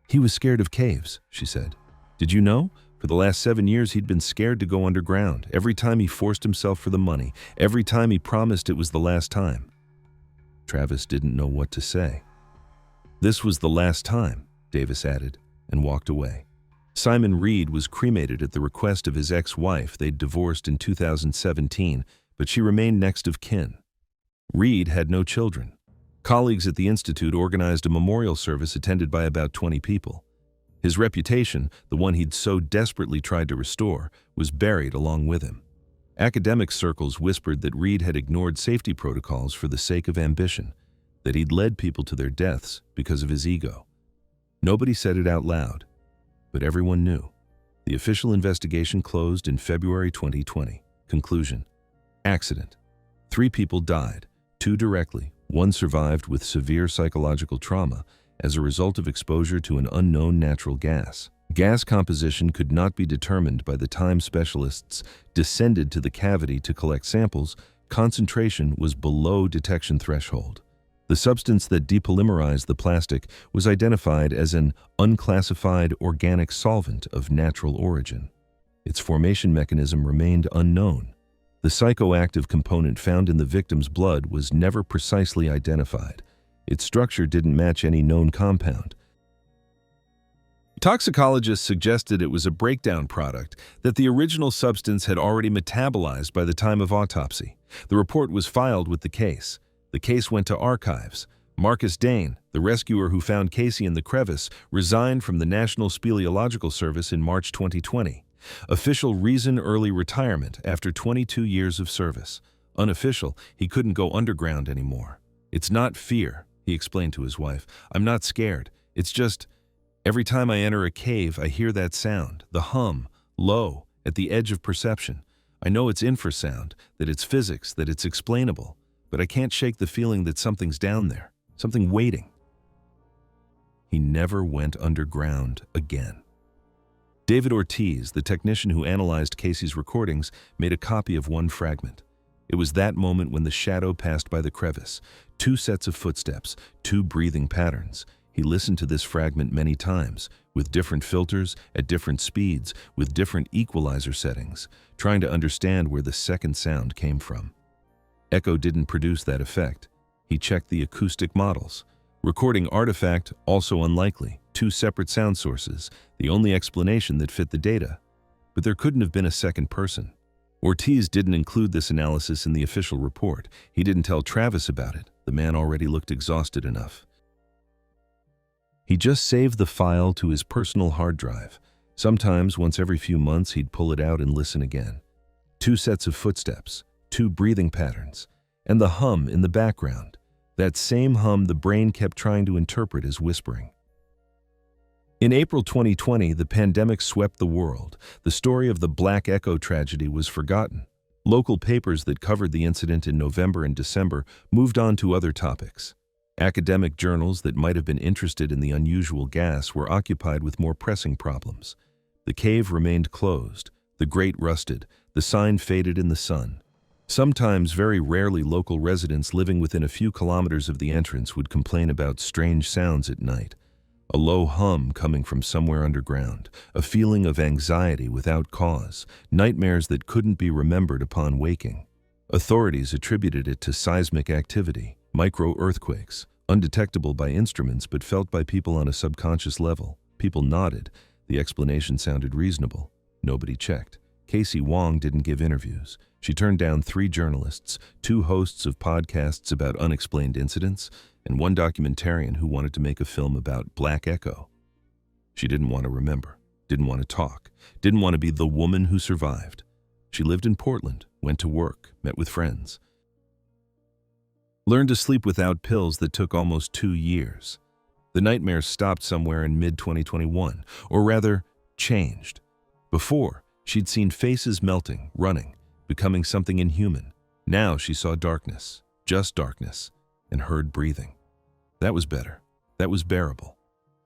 "He was scared of caves," she said. "Did you know? For the last 7 years, he'd been scared to go underground. Every time he forced himself for the money. Every time he promised it was the last time." Travis didn't know what to say. "This was the last time," Davis added, and walked away. Simon Reed was cremated at the request of his ex-wife. They'd divorced in 2017, but she remained next of kin. Reed had no children. Colleagues at the Institute organized a memorial service attended by about 20 people. His reputation, the one he'd so desperately tried to restore, was buried along with him. Academic circles whispered that Reed had ignored safety protocols for the sake of ambition, that he'd led people to their deaths because of his ego. Nobody said it out loud, but everyone knew. The official investigation closed in February 2020. Conclusion: accident. 3 people died, 2 directly. 1 survived with severe psychological trauma as a result of exposure to an unknown natural gas. Gas composition could not be determined by the time specialists descended to the cavity to collect samples. Concentration was below detection threshold. The substance that depolymerized the plastic was identified as an unclassified organic solvent of natural origin. Its formation mechanism remained unknown. The psychoactive component found in the victim's blood was never precisely identified. Its structure didn't match any known compound. Toxicologists suggested it was a breakdown product, that the original substance had already metabolized by the time of autopsy. The report was filed with the case. The case went to archives. Marcus Dane, the rescuer who found Casey in the crevice, resigned from the National Speleological Service in March 2020. Official reason: early retirement after 22 years of service. Unofficial: he couldn't go underground anymore. "It's not fear," he explained to his wife. "I'm not scared. It's just, every time I enter a cave, I hear that sound, the hum, low, at the edge of perception. I know it's infrasound, that it's physics, that it's explainable, but I can't shake the feeling that something's down there, something waiting." He never went underground again. David Ortiz, the technician who analyzed Casey's recordings, made a copy of one fragment. It was that moment when the shadow passed by the crevice. 2 sets of footsteps, 2 breathing patterns. He listened to this fragment many times, with different filters, at different speeds, with different equalizer settings, trying to understand where the second sound came from. Echo didn't produce that effect. He checked the acoustic models. Recording artifact, also unlikely. 2 separate sound sources, the only explanation that fit the data. But there couldn't have been a second person. Ortiz didn't include this analysis in the official report. He didn't tell Travis about it. The man already looked exhausted enough. He just saved the file to his personal hard drive. Sometimes, once every few months, he'd pull it out and listen again. 2 sets of footsteps, 2 breathing patterns, and the hum in the background. That same hum the brain kept trying to interpret as whispering. In April 2020, the pandemic swept the world. The story of the Black Echo tragedy was forgotten. Local papers that covered the incident in November and December moved on to other topics. Academic journals that might have been interested in the unusual gas were occupied with more pressing problems. The cave remained closed, the grate rusted, the sign faded in the sun. Sometimes, very rarely, local residents living within a few kilometers of the entrance would complain about strange sounds at night. A low hum coming from somewhere underground, a feeling of anxiety without cause, nightmares that couldn't be remembered upon waking. Authorities attributed it to seismic activity, micro-earthquakes, undetectable by instruments but felt by people on a subconscious level. People nodded. The explanation sounded reasonable. Nobody checked. Casey Wong didn't give interviews. She turned down 3 journalists, 2 hosts of podcasts about unexplained incidents, and 1 documentarian who wanted to make a film about Black Echo. She didn't want to remember, didn't want to talk, didn't want to be the woman who survived. She lived in Portland, went to work, met with friends. Learned to sleep without pills that took almost 2 years. The nightmares stopped somewhere in mid-2021, or rather, changed. Before, she'd seen faces melting, running, becoming something inhuman. Now she saw darkness, just darkness, and heard breathing. That was better. That was bearable.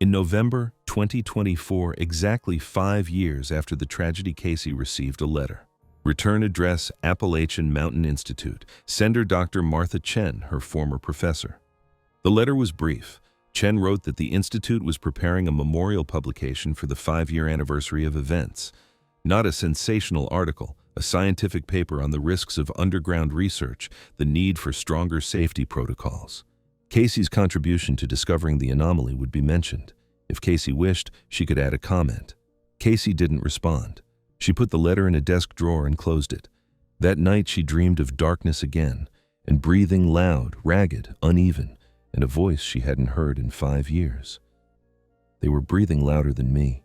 In November 2024, exactly 5 years after the tragedy, Casey received a letter. Return address, Appalachian Mountain Institute. Sender Dr. Martha Chen, her former professor. The letter was brief. Chen wrote that the institute was preparing a memorial publication for the 5-year anniversary of events. Not a sensational article, a scientific paper on the risks of underground research, the need for stronger safety protocols. Casey's contribution to discovering the anomaly would be mentioned. If Casey wished, she could add a comment. Casey didn't respond. She put the letter in a desk drawer and closed it. That night she dreamed of darkness again, and breathing loud, ragged, uneven, and a voice she hadn't heard in 5 years. They were breathing louder than me.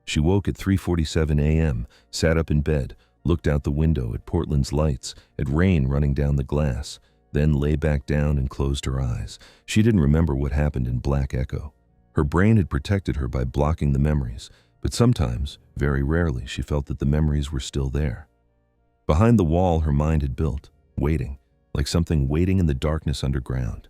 She woke at 3:47 a.m., sat up in bed, looked out the window at Portland's lights, at rain running down the glass, then lay back down and closed her eyes. She didn't remember what happened in Black Echo. Her brain had protected her by blocking the memories, but sometimes, very rarely, she felt that the memories were still there. Behind the wall her mind had built, waiting, like something waiting in the darkness underground.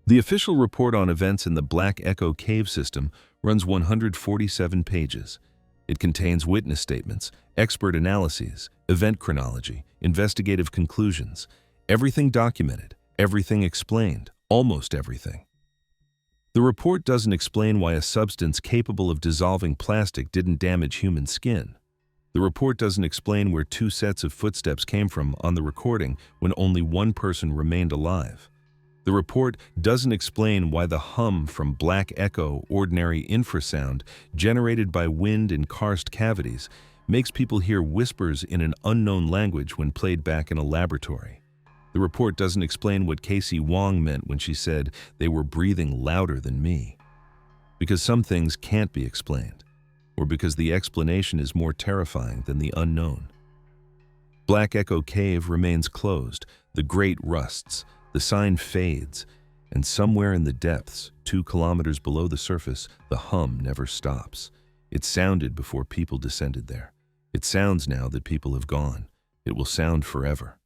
The official report on events in the Black Echo cave system runs 147 pages. It contains witness statements, expert analyses, event chronology, investigative conclusions, everything documented, everything explained, almost everything. The report doesn't explain why a substance capable of dissolving plastic didn't damage human skin. The report doesn't explain where 2 sets of footsteps came from on the recording when only one person remained alive. The report doesn't explain why the hum from Black Echo, ordinary infrasound generated by wind in karst cavities, makes people hear whispers in an unknown language when played back in a laboratory. The report doesn't explain what Casey Wong meant when she said they were breathing louder than me. Because some things can't be explained, or because the explanation is more terrifying than the unknown. Black Echo Cave remains closed, the grate rusts, the sign fades, and somewhere in the depths, 2 kilometers below the surface, the hum never stops. It sounded before people descended there. It sounds now that people have gone. It will sound forever.